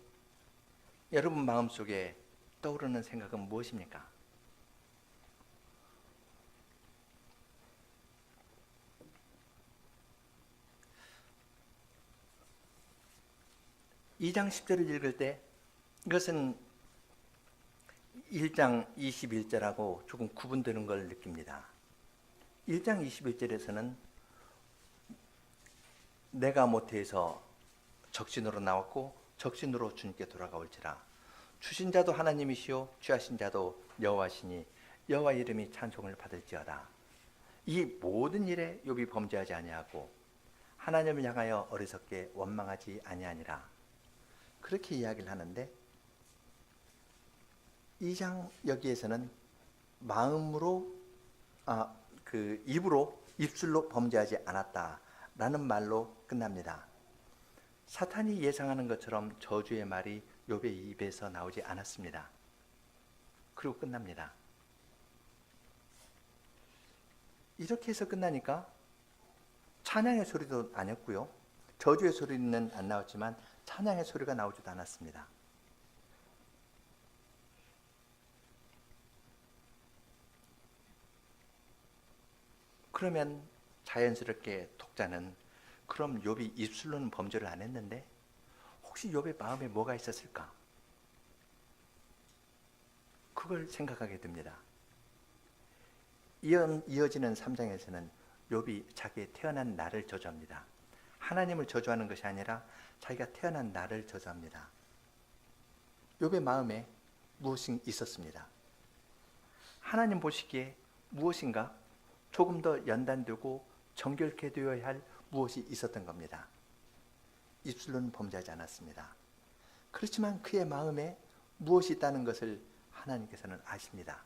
여러분 마음속에 떠오르는 생각은 무엇입니까? 이 장 10절을 읽을 때 이것은 1장 21절하고 조금 구분되는 걸 느낍니다. 1장 21절에서는 내가 모태에서 적신으로 나왔고 적신으로 주님께 돌아가올지라 주신 자도 하나님이시요 취하신 자도 여호와시니 여호와 이름이 찬송을 받을지어다. 이 모든 일에 욥이 범죄하지 아니하고 하나님을 향하여 어리석게 원망하지 아니하니라. 그렇게 이야기를 하는데 2장 여기에서는 입술로 범죄하지 않았다라는 말로 끝납니다. 사탄이 예상하는 것처럼 저주의 말이 욥의 입에서 나오지 않았습니다. 그리고 끝납니다. 이렇게 해서 끝나니까 찬양의 소리도 아니었고요, 저주의 소리는 안 나왔지만 찬양의 소리가 나오지도 않았습니다. 그러면 자연스럽게 독자는 그럼 욥이 입술로는 범죄를 안 했는데 혹시 욥의 마음에 뭐가 있었을까? 그걸 생각하게 됩니다. 이어지는 3장에서는 욥이 자기의 태어난 날을 저주합니다. 하나님을 저주하는 것이 아니라 자기가 태어난 날을 저주합니다. 욥의 마음에 무엇이 있었습니다. 하나님 보시기에 무엇인가 조금 더 연단되고 정결케 되어야 할 무엇이 있었던 겁니다. 입술로는 범죄하지 않았습니다. 그렇지만 그의 마음에 무엇이 있다는 것을 하나님께서는 아십니다.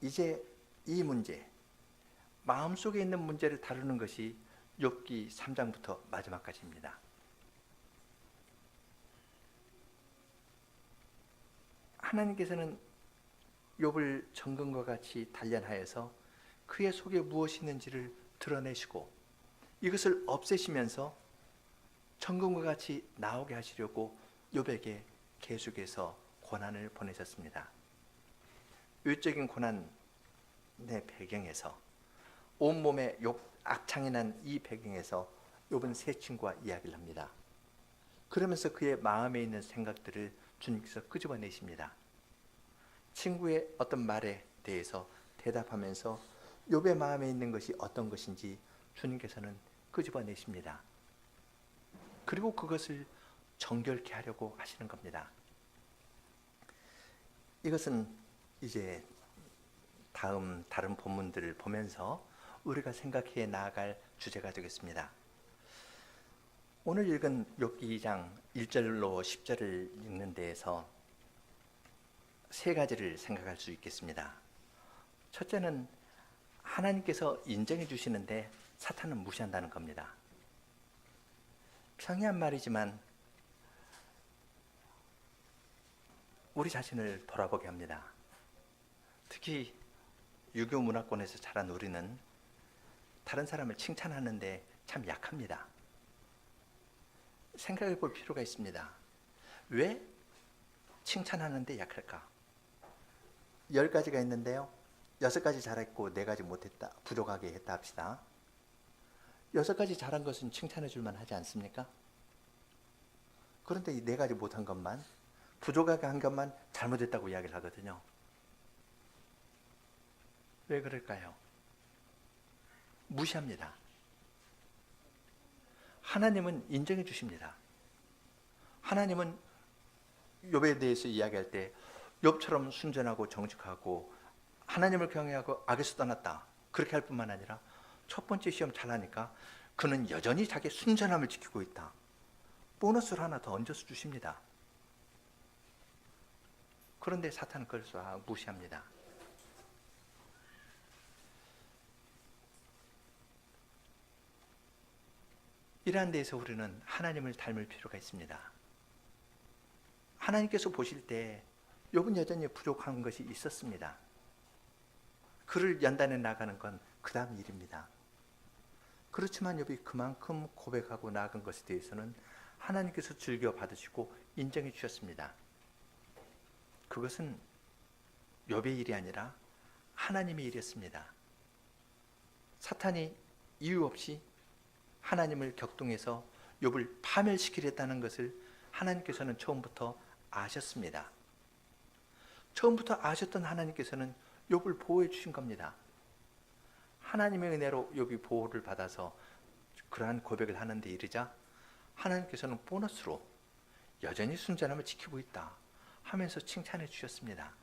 이제 이 문제, 마음속에 있는 문제를 다루는 것이 욥기 3장부터 마지막까지입니다. 하나님께서는 욥을 정금과 같이 단련하여서 그의 속에 무엇이 있는지를 드러내시고 이것을 없애시면서 정금과 같이 나오게 하시려고 욥에게 계속해서 고난을 보내셨습니다. 외적인 고난의 배경에서 온몸에 악창이 난 이 배경에서 욥은 세 친구와 이야기를 합니다. 그러면서 그의 마음에 있는 생각들을 주님께서 끄집어내십니다. 친구의 어떤 말에 대해서 대답하면서 욥의 마음에 있는 것이 어떤 것인지 주님께서는 끄집어내십니다. 그리고 그것을 정결케 하려고 하시는 겁니다. 이것은 이제 다른 본문들을 보면서 우리가 생각해 나아갈 주제가 되겠습니다. 오늘 읽은 욥기 2장 1절로 10절을 읽는 데에서 세 가지를 생각할 수 있겠습니다. 첫째는 하나님께서 인정해 주시는데 사탄은 무시한다는 겁니다. 평이한 말이지만 우리 자신을 돌아보게 합니다. 특히 유교 문화권에서 자란 우리는 다른 사람을 칭찬하는데 참 약합니다. 생각해 볼 필요가 있습니다. 왜 칭찬하는데 약할까? 10가지가 있는데요. 6가지 잘했고 4가지 못했다, 부족하게 했다 합시다. 6가지 잘한 것은 칭찬해 줄만 하지 않습니까? 그런데 이 4가지 못한 것만, 부족하게 한 것만 잘못했다고 이야기를 하거든요. 왜 그럴까요? 무시합니다. 하나님은 인정해 주십니다. 하나님은 욥에 대해서 이야기할 때 욥처럼 순전하고 정직하고 하나님을 경외하고 악에서 떠났다, 그렇게 할 뿐만 아니라 첫 번째 시험 잘하니까 그는 여전히 자기 순전함을 지키고 있다, 보너스를 하나 더 얹어서 주십니다. 그런데 사탄은 그걸 싹 무시합니다. 이러한 데에서 우리는 하나님을 닮을 필요가 있습니다. 하나님께서 보실 때 욥은 여전히 부족한 것이 있었습니다. 그를 연단해 나가는 건 그 다음 일입니다. 그렇지만 욥이 그만큼 고백하고 나아간 것에 대해서는 하나님께서 즐겨 받으시고 인정해 주셨습니다. 그것은 욥의 일이 아니라 하나님의 일이었습니다. 사탄이 이유 없이 하나님을 격동해서 욥을 파멸시키려 했다는 것을 하나님께서는 처음부터 아셨습니다. 처음부터 아셨던 하나님께서는 욥을 보호해 주신 겁니다. 하나님의 은혜로 욥이 보호를 받아서 그러한 고백을 하는 데 이르자 하나님께서는 보너스로 여전히 순전함을 지키고 있다 하면서 칭찬해 주셨습니다.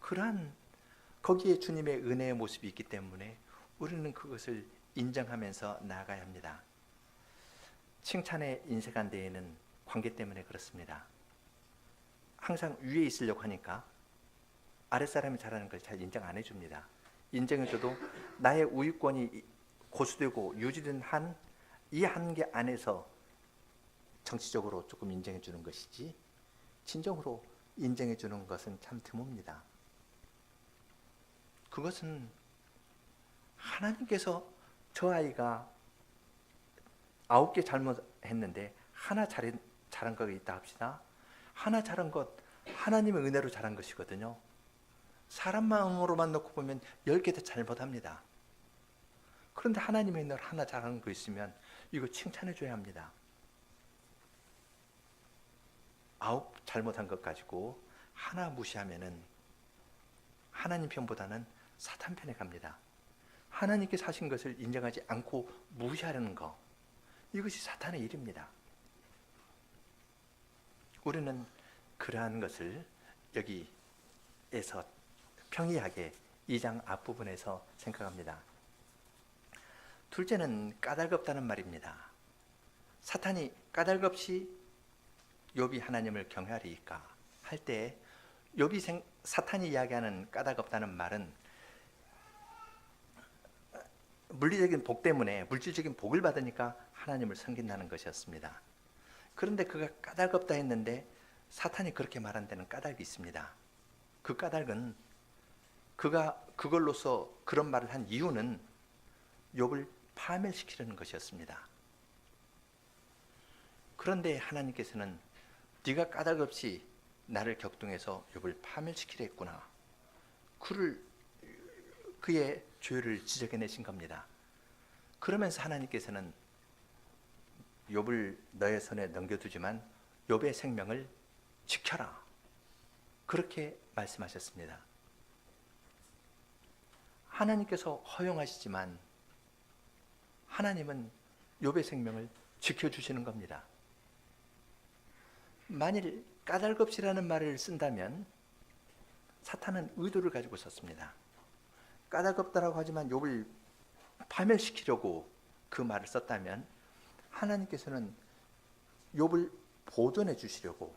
그러한 거기에 주님의 은혜의 모습이 있기 때문에 우리는 그것을 인정하면서 나아가야 합니다. 칭찬에 인색한 데에는 관계 때문에 그렇습니다. 항상 위에 있으려고 하니까 아랫사람이 잘하는 걸 잘 인정 안 해줍니다. 인정해줘도 나의 우위권이 고수되고 유지된 이 한계 안에서 정치적으로 조금 인정해주는 것이지 진정으로 인정해주는 것은 참 드뭅니다. 그것은 하나님께서 저 아이가 9개 잘못했는데 하나 잘한 거가 있다 합시다. 하나 잘한 것 하나님의 은혜로 잘한 것이거든요. 사람 마음으로만 놓고 보면 10개 다 잘못합니다. 그런데 하나님의 은혜로 하나 잘한 거 있으면 이거 칭찬해 줘야 합니다. 9 잘못한 것 가지고 하나 무시하면은 하나님 편보다는 사탄 편에 갑니다. 하나님께서 하신 것을 인정하지 않고 무시하려는 것, 이것이 사탄의 일입니다. 우리는 그러한 것을 여기에서 평이하게 2장 앞부분에서 생각합니다. 둘째는 까닭없다는 말입니다. 사탄이 까닭없이 욥이 하나님을 경외하리이까 할 때 사탄이 이야기하는 까닭없다는 말은 물리적인 복 때문에 물질적인 복을 받으니까 하나님을 섬긴다는 것이었습니다. 그런데 그가 까닭없다 했는데 사탄이 그렇게 말한 데는 까닭이 있습니다. 그 까닭은 그가 그걸로서 그런 말을 한 이유는 욥을 파멸시키려는 것이었습니다. 그런데 하나님께서는 네가 까닭없이 나를 격동해서 욥을 파멸시키려 했구나. 그의 죄를 지적해내신 겁니다. 그러면서 하나님께서는 욥을 너의 손에 넘겨두지만 욥의 생명을 지켜라. 그렇게 말씀하셨습니다. 하나님께서 허용하시지만 하나님은 욥의 생명을 지켜주시는 겁니다. 만일 까닭없이라는 말을 쓴다면 사탄은 의도를 가지고 썼습니다. 까닭없다라고 하지만 욥을 파멸시키려고 그 말을 썼다면 하나님께서는 욥을 보존해 주시려고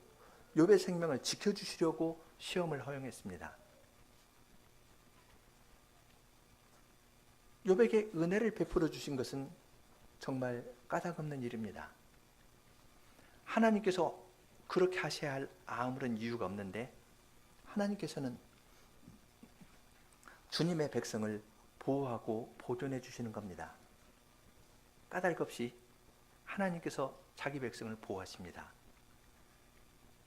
욥의 생명을 지켜주시려고 시험을 허용했습니다. 욥에게 은혜를 베풀어 주신 것은 정말 까닭없는 일입니다. 하나님께서 그렇게 하셔야 할 아무런 이유가 없는데 하나님께서는 주님의 백성을 보호하고 보존해 주시는 겁니다. 까닭없이 하나님께서 자기 백성을 보호하십니다.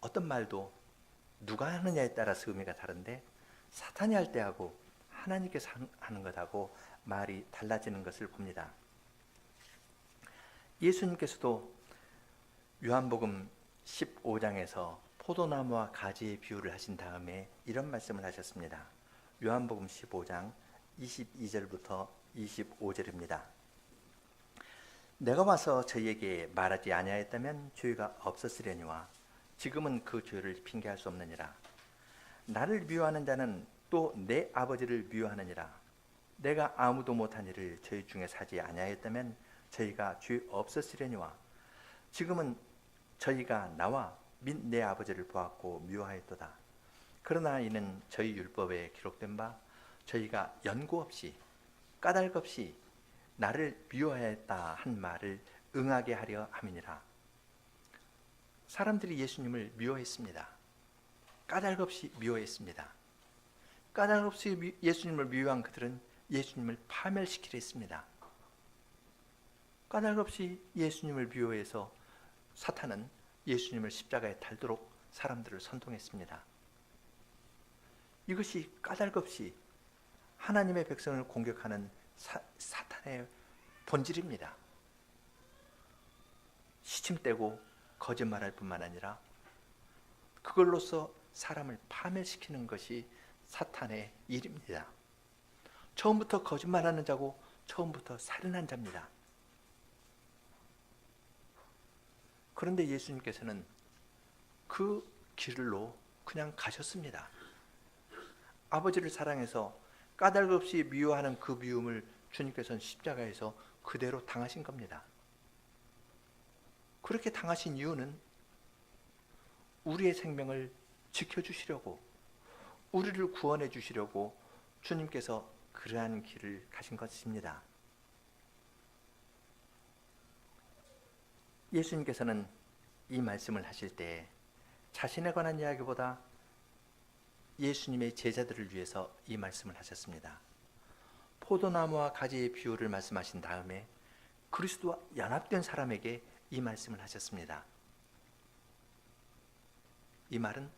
어떤 말도 누가 하느냐에 따라서 의미가 다른데 사탄이 할 때하고 하나님께서 하는 것하고 말이 달라지는 것을 봅니다. 예수님께서도 요한복음 15장에서 포도나무와 가지의 비유를 하신 다음에 이런 말씀을 하셨습니다. 요한복음 15장 22절부터 25절입니다. 내가 와서 저희에게 말하지 아니하였다면 죄가 없었으려니와 지금은 그 죄를 핑계할 수 없느니라. 나를 미워하는 자는 또 내 아버지를 미워하느니라. 내가 아무도 못한 일을 저희 중에 사지 아니하였다면 저희가 죄 없었으려니와 지금은 저희가 나와 및 내 아버지를 보았고 미워하였도다. 그러나 이는 저희 율법에 기록된 바 저희가 연고 없이 까닭 없이 나를 미워하였다 한 말을 응하게 하려 함이니라. 사람들이 예수님을 미워했습니다. 까닭 없이 미워했습니다. 까닭 없이 예수님을 미워한 그들은 예수님을 파멸시키려 했습니다. 까닭 없이 예수님을 미워해서 사탄은 예수님을 십자가에 달도록 사람들을 선동했습니다. 이것이 까닭 없이 하나님의 백성을 공격하는 사탄의 본질입니다. 시침대고 거짓말할 뿐만 아니라 그걸로서 사람을 파멸시키는 것이 사탄의 일입니다. 처음부터 거짓말하는 자고 처음부터 살인한 자입니다. 그런데 예수님께서는 그 길로 그냥 가셨습니다. 아버지를 사랑해서 까닭 없이 미워하는 그 미움을 주님께서는 십자가에서 그대로 당하신 겁니다. 그렇게 당하신 이유는 우리의 생명을 지켜주시려고, 우리를 구원해 주시려고 주님께서 그러한 길을 가신 것입니다. 예수님께서는 이 말씀을 하실 때 자신에 관한 이야기보다 예수님의 제자들을 위해서 이 말씀을 하셨습니다. 포도나무와 가지의 비유를 말씀하신 다음에 그리스도와 연합된 사람에게 이 말씀을 하셨습니다. 이 말은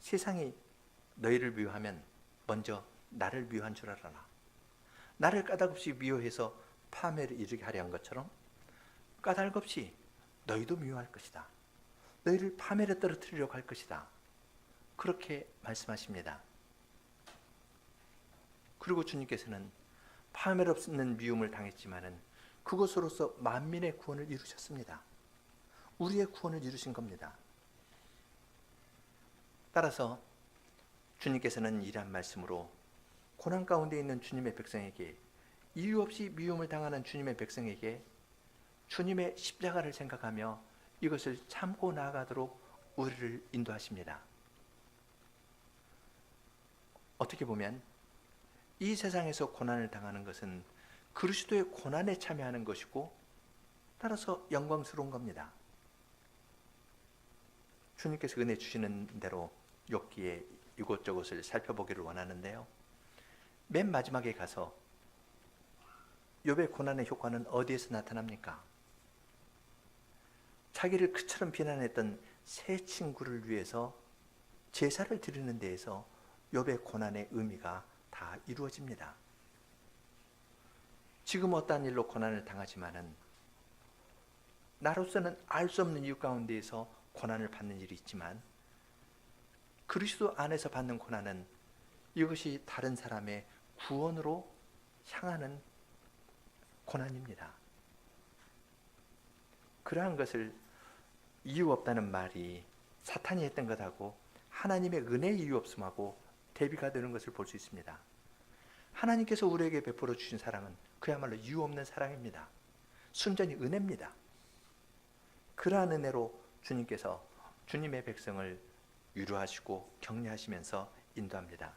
세상이 너희를 미워하면 먼저 나를 미워한 줄 알아라. 나를 까닭없이 미워해서 파멸을 이르게 하려 한 것처럼 까닭없이 너희도 미워할 것이다. 너희를 파멸에 떨어뜨리려고 할 것이다. 그렇게 말씀하십니다. 그리고 주님께서는 파멸 없는 미움을 당했지만은 그것으로서 만민의 구원을 이루셨습니다. 우리의 구원을 이루신 겁니다. 따라서 주님께서는 이러한 말씀으로 고난 가운데 있는 주님의 백성에게, 이유 없이 미움을 당하는 주님의 백성에게 주님의 십자가를 생각하며 이것을 참고 나아가도록 우리를 인도하십니다. 어떻게 보면 이 세상에서 고난을 당하는 것은 그리스도의 고난에 참여하는 것이고 따라서 영광스러운 겁니다. 주님께서 은혜 주시는 대로 욥기의 이곳저곳을 살펴보기를 원하는데요. 맨 마지막에 가서 욥의 고난의 효과는 어디에서 나타납니까? 자기를 그처럼 비난했던 세 친구를 위해서 제사를 드리는 데에서 욥의 고난의 의미가 다 이루어집니다. 지금 어떠한 일로 고난을 당하지만은 나로서는 알 수 없는 이유 가운데에서 고난을 받는 일이 있지만 그리스도 안에서 받는 고난은 이것이 다른 사람의 구원으로 향하는 고난입니다. 그러한 것을 이유 없다는 말이 사탄이 했던 것하고 하나님의 은혜의 이유 없음하고 대비가 되는 것을 볼 수 있습니다. 하나님께서 우리에게 베풀어 주신 사랑은 그야말로 이유 없는 사랑입니다. 순전히 은혜입니다. 그러한 은혜로 주님께서 주님의 백성을 위로하시고 격려하시면서 인도합니다.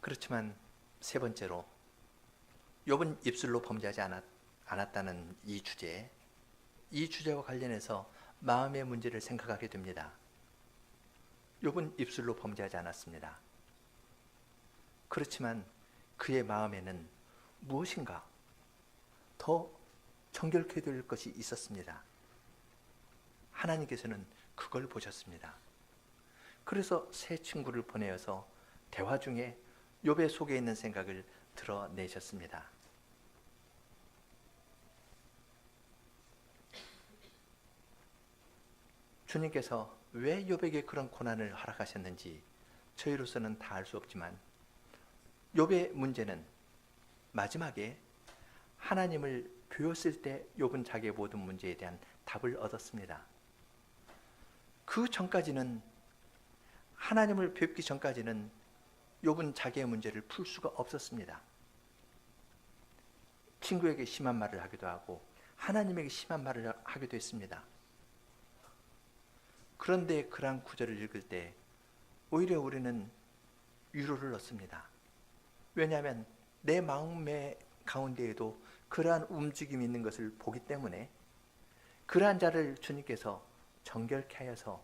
그렇지만 세 번째로 욥은 입술로 범죄하지 않았다는 이 주제와 관련해서 마음의 문제를 생각하게 됩니다. 욥은 입술로 범죄하지 않았습니다. 그렇지만 그의 마음에는 무엇인가 더 정결케 될 것이 있었습니다. 하나님께서는 그걸 보셨습니다. 그래서 세 친구를 보내어서 대화 중에 욥의 속에 있는 생각을 드러내셨습니다. 주님께서 왜 욥에게 그런 고난을 허락하셨는지 저희로서는 다 알 수 없지만 욥의 문제는 마지막에 하나님을 배웠을 때 욥은 자기의 모든 문제에 대한 답을 얻었습니다. 그 전까지는 하나님을 뵙기 전까지는 욥은 자기의 문제를 풀 수가 없었습니다. 친구에게 심한 말을 하기도 하고 하나님에게 심한 말을 하기도 했습니다. 그런데 그러한 구절을 읽을 때 오히려 우리는 위로를 얻습니다. 왜냐하면 내 마음의 가운데에도 그러한 움직임이 있는 것을 보기 때문에 그러한 자를 주님께서 정결케 하여서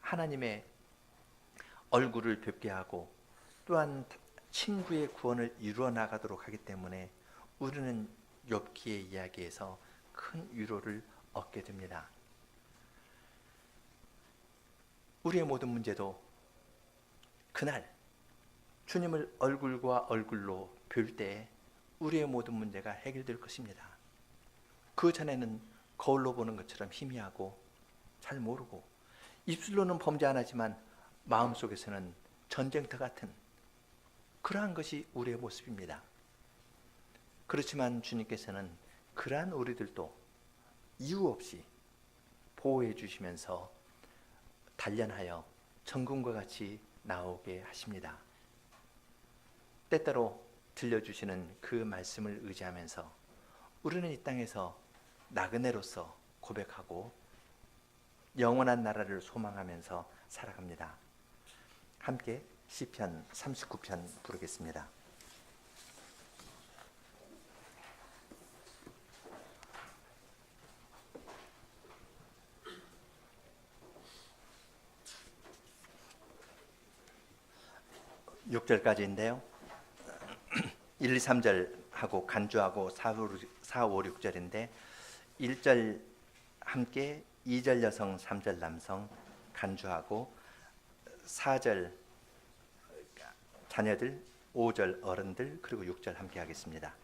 하나님의 얼굴을 뵙게 하고 또한 친구의 구원을 이루어 나가도록 하기 때문에 우리는 욥기의 이야기에서 큰 위로를 얻게 됩니다. 우리의 모든 문제도 그날 주님을 얼굴과 얼굴로 뵐 때 우리의 모든 문제가 해결될 것입니다. 그 전에는 거울로 보는 것처럼 희미하고 잘 모르고 입술로는 범죄 안 하지만 마음속에서는 전쟁터 같은 그러한 것이 우리의 모습입니다. 그렇지만 주님께서는 그러한 우리들도 이유 없이 보호해 주시면서 단련하여 정금과 같이 나오게 하십니다. 때때로 들려주시는 그 말씀을 의지하면서 우리는 이 땅에서 나그네로서 고백하고 영원한 나라를 소망하면서 살아갑니다. 함께 시편 39편 부르겠습니다. 육 절까지인데요. 1, 2, 3절 하고 간주하고 4, 5, 6절인데 1절 함께 2절 여성 3절 남성 간주하고 4절 자녀들 5절 어른들 그리고 6절 함께 하겠습니다.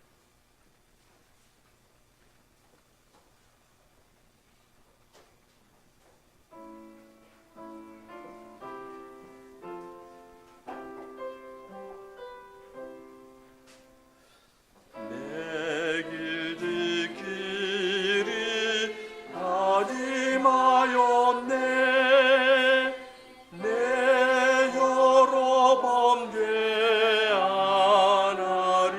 내 여러 범죄 안 하리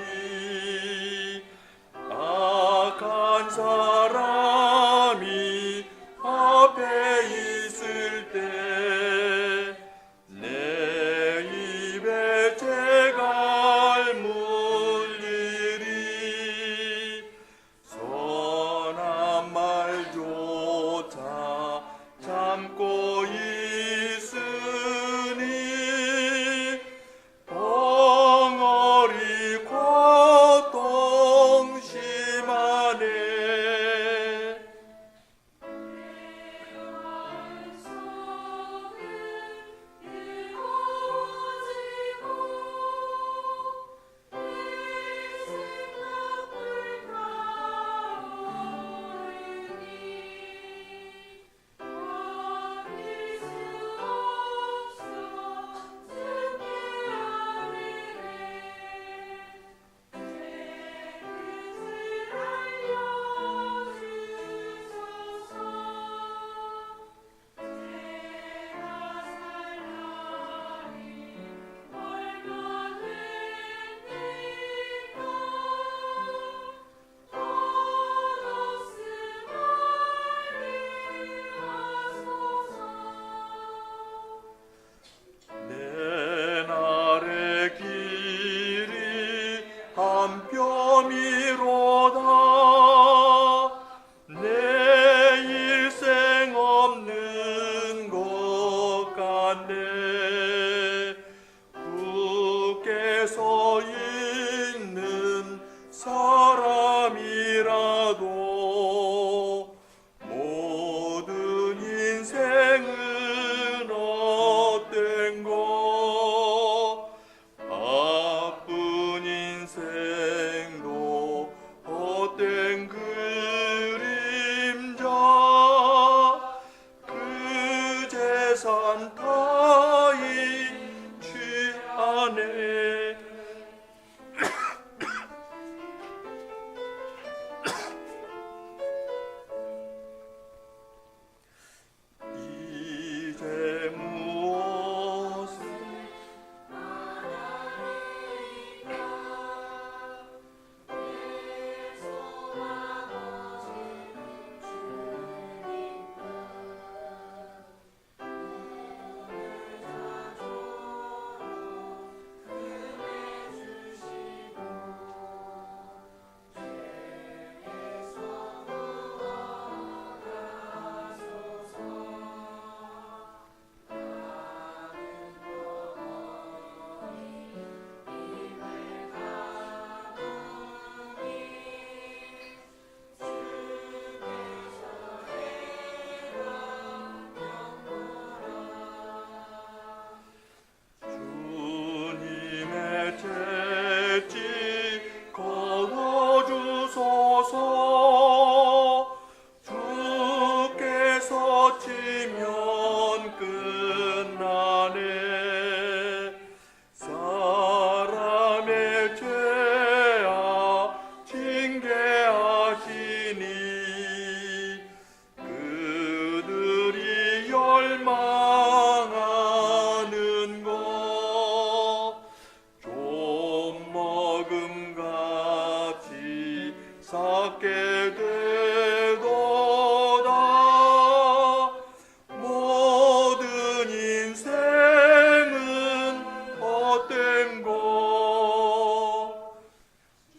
산타이 취하네. 이제 무엇을 주님의 채찍 걸어주소서. 주께서 치면 끝나네. 사람의 죄악 징계하시니 그들이 열망하는 것 좀 먹음같이 삭게 되도다. 모든 인생은 헛된 것.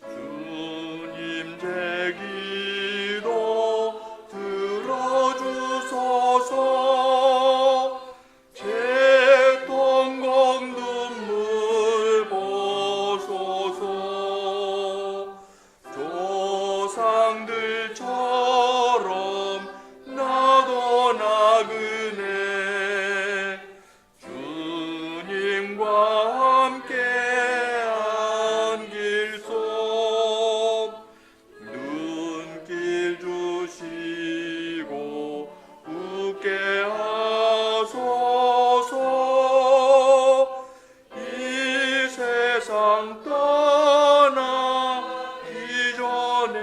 주님 제 기도 들어주소서. 제 동공 눈물 보소서. 조상들처럼 나도 나그네 주님과 함께 안길소. 눈길 주시고 웃게 하소서. 이 세상 떠나기 전에.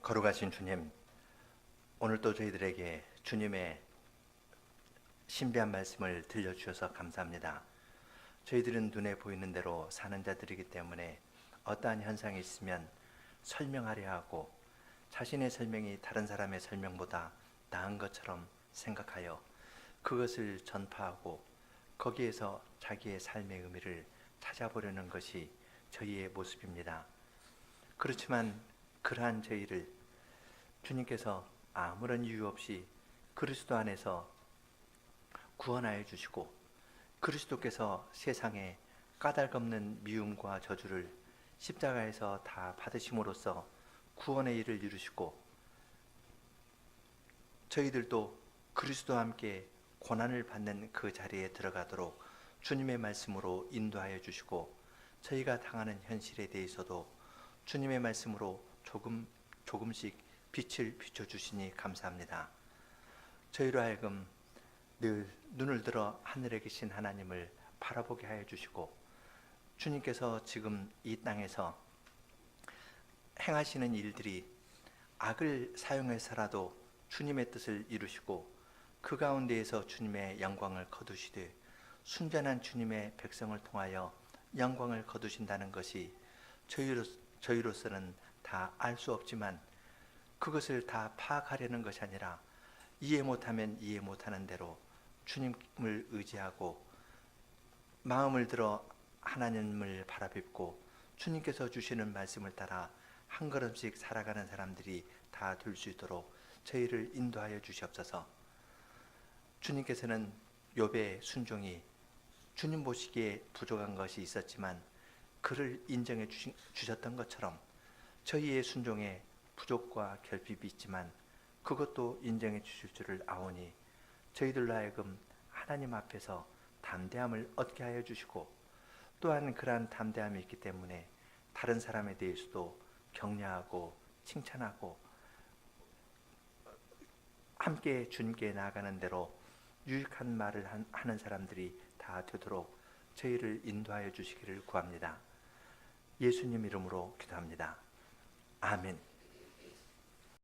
거룩하신 주님, 오늘도 저희들에게 주님의 신비한 말씀을 들려주셔서 감사합니다. 저희들은 눈에 보이는 대로 사는 자들이기 때문에 어떠한 현상이 있으면 설명하려 하고 자신의 설명이 다른 사람의 설명보다 나은 것처럼 생각하여 그것을 전파하고 거기에서 자기의 삶의 의미를 찾아보려는 것이 저희의 모습입니다. 그렇지만 그러한 저희를 주님께서 아무런 이유 없이 그리스도 안에서 구원하여 주시고 그리스도께서 세상에 까닭없는 미움과 저주를 십자가에서 다 받으심으로써 구원의 일을 이루시고 저희들도 그리스도와 함께 고난을 받는 그 자리에 들어가도록 주님의 말씀으로 인도하여 주시고 저희가 당하는 현실에 대해서도 주님의 말씀으로 조금씩 빛을 비춰주시니 감사합니다. 저희로 하여금 늘 눈을 들어 하늘에 계신 하나님을 바라보게 하여 주시고 주님께서 지금 이 땅에서 행하시는 일들이 악을 사용해서라도 주님의 뜻을 이루시고 그 가운데에서 주님의 영광을 거두시되 순전한 주님의 백성을 통하여 영광을 거두신다는 것이 저희로서는 다 알 수 없지만 그것을 다 파악하려는 것이 아니라 이해 못하면 이해 못하는 대로 주님을 의지하고 마음을 들어 하나님을 바라뵙고 주님께서 주시는 말씀을 따라 한 걸음씩 살아가는 사람들이 다 될 수 있도록 저희를 인도하여 주시옵소서. 주님께서는 욥의 순종이 주님 보시기에 부족한 것이 있었지만 그를 인정해 주셨던 것처럼 저희의 순종에 부족과 결핍이 있지만 그것도 인정해 주실 줄을 아오니 저희들로 하여금 하나님 앞에서 담대함을 얻게 하여 주시고, 또한 그러한 담대함이 있기 때문에 다른 사람에 대해서도 격려하고 칭찬하고 함께 주님께 나아가는 대로 유익한 말을 하는 사람들이 다 되도록 저희를 인도하여 주시기를 구합니다. 예수님 이름으로 기도합니다. 아멘.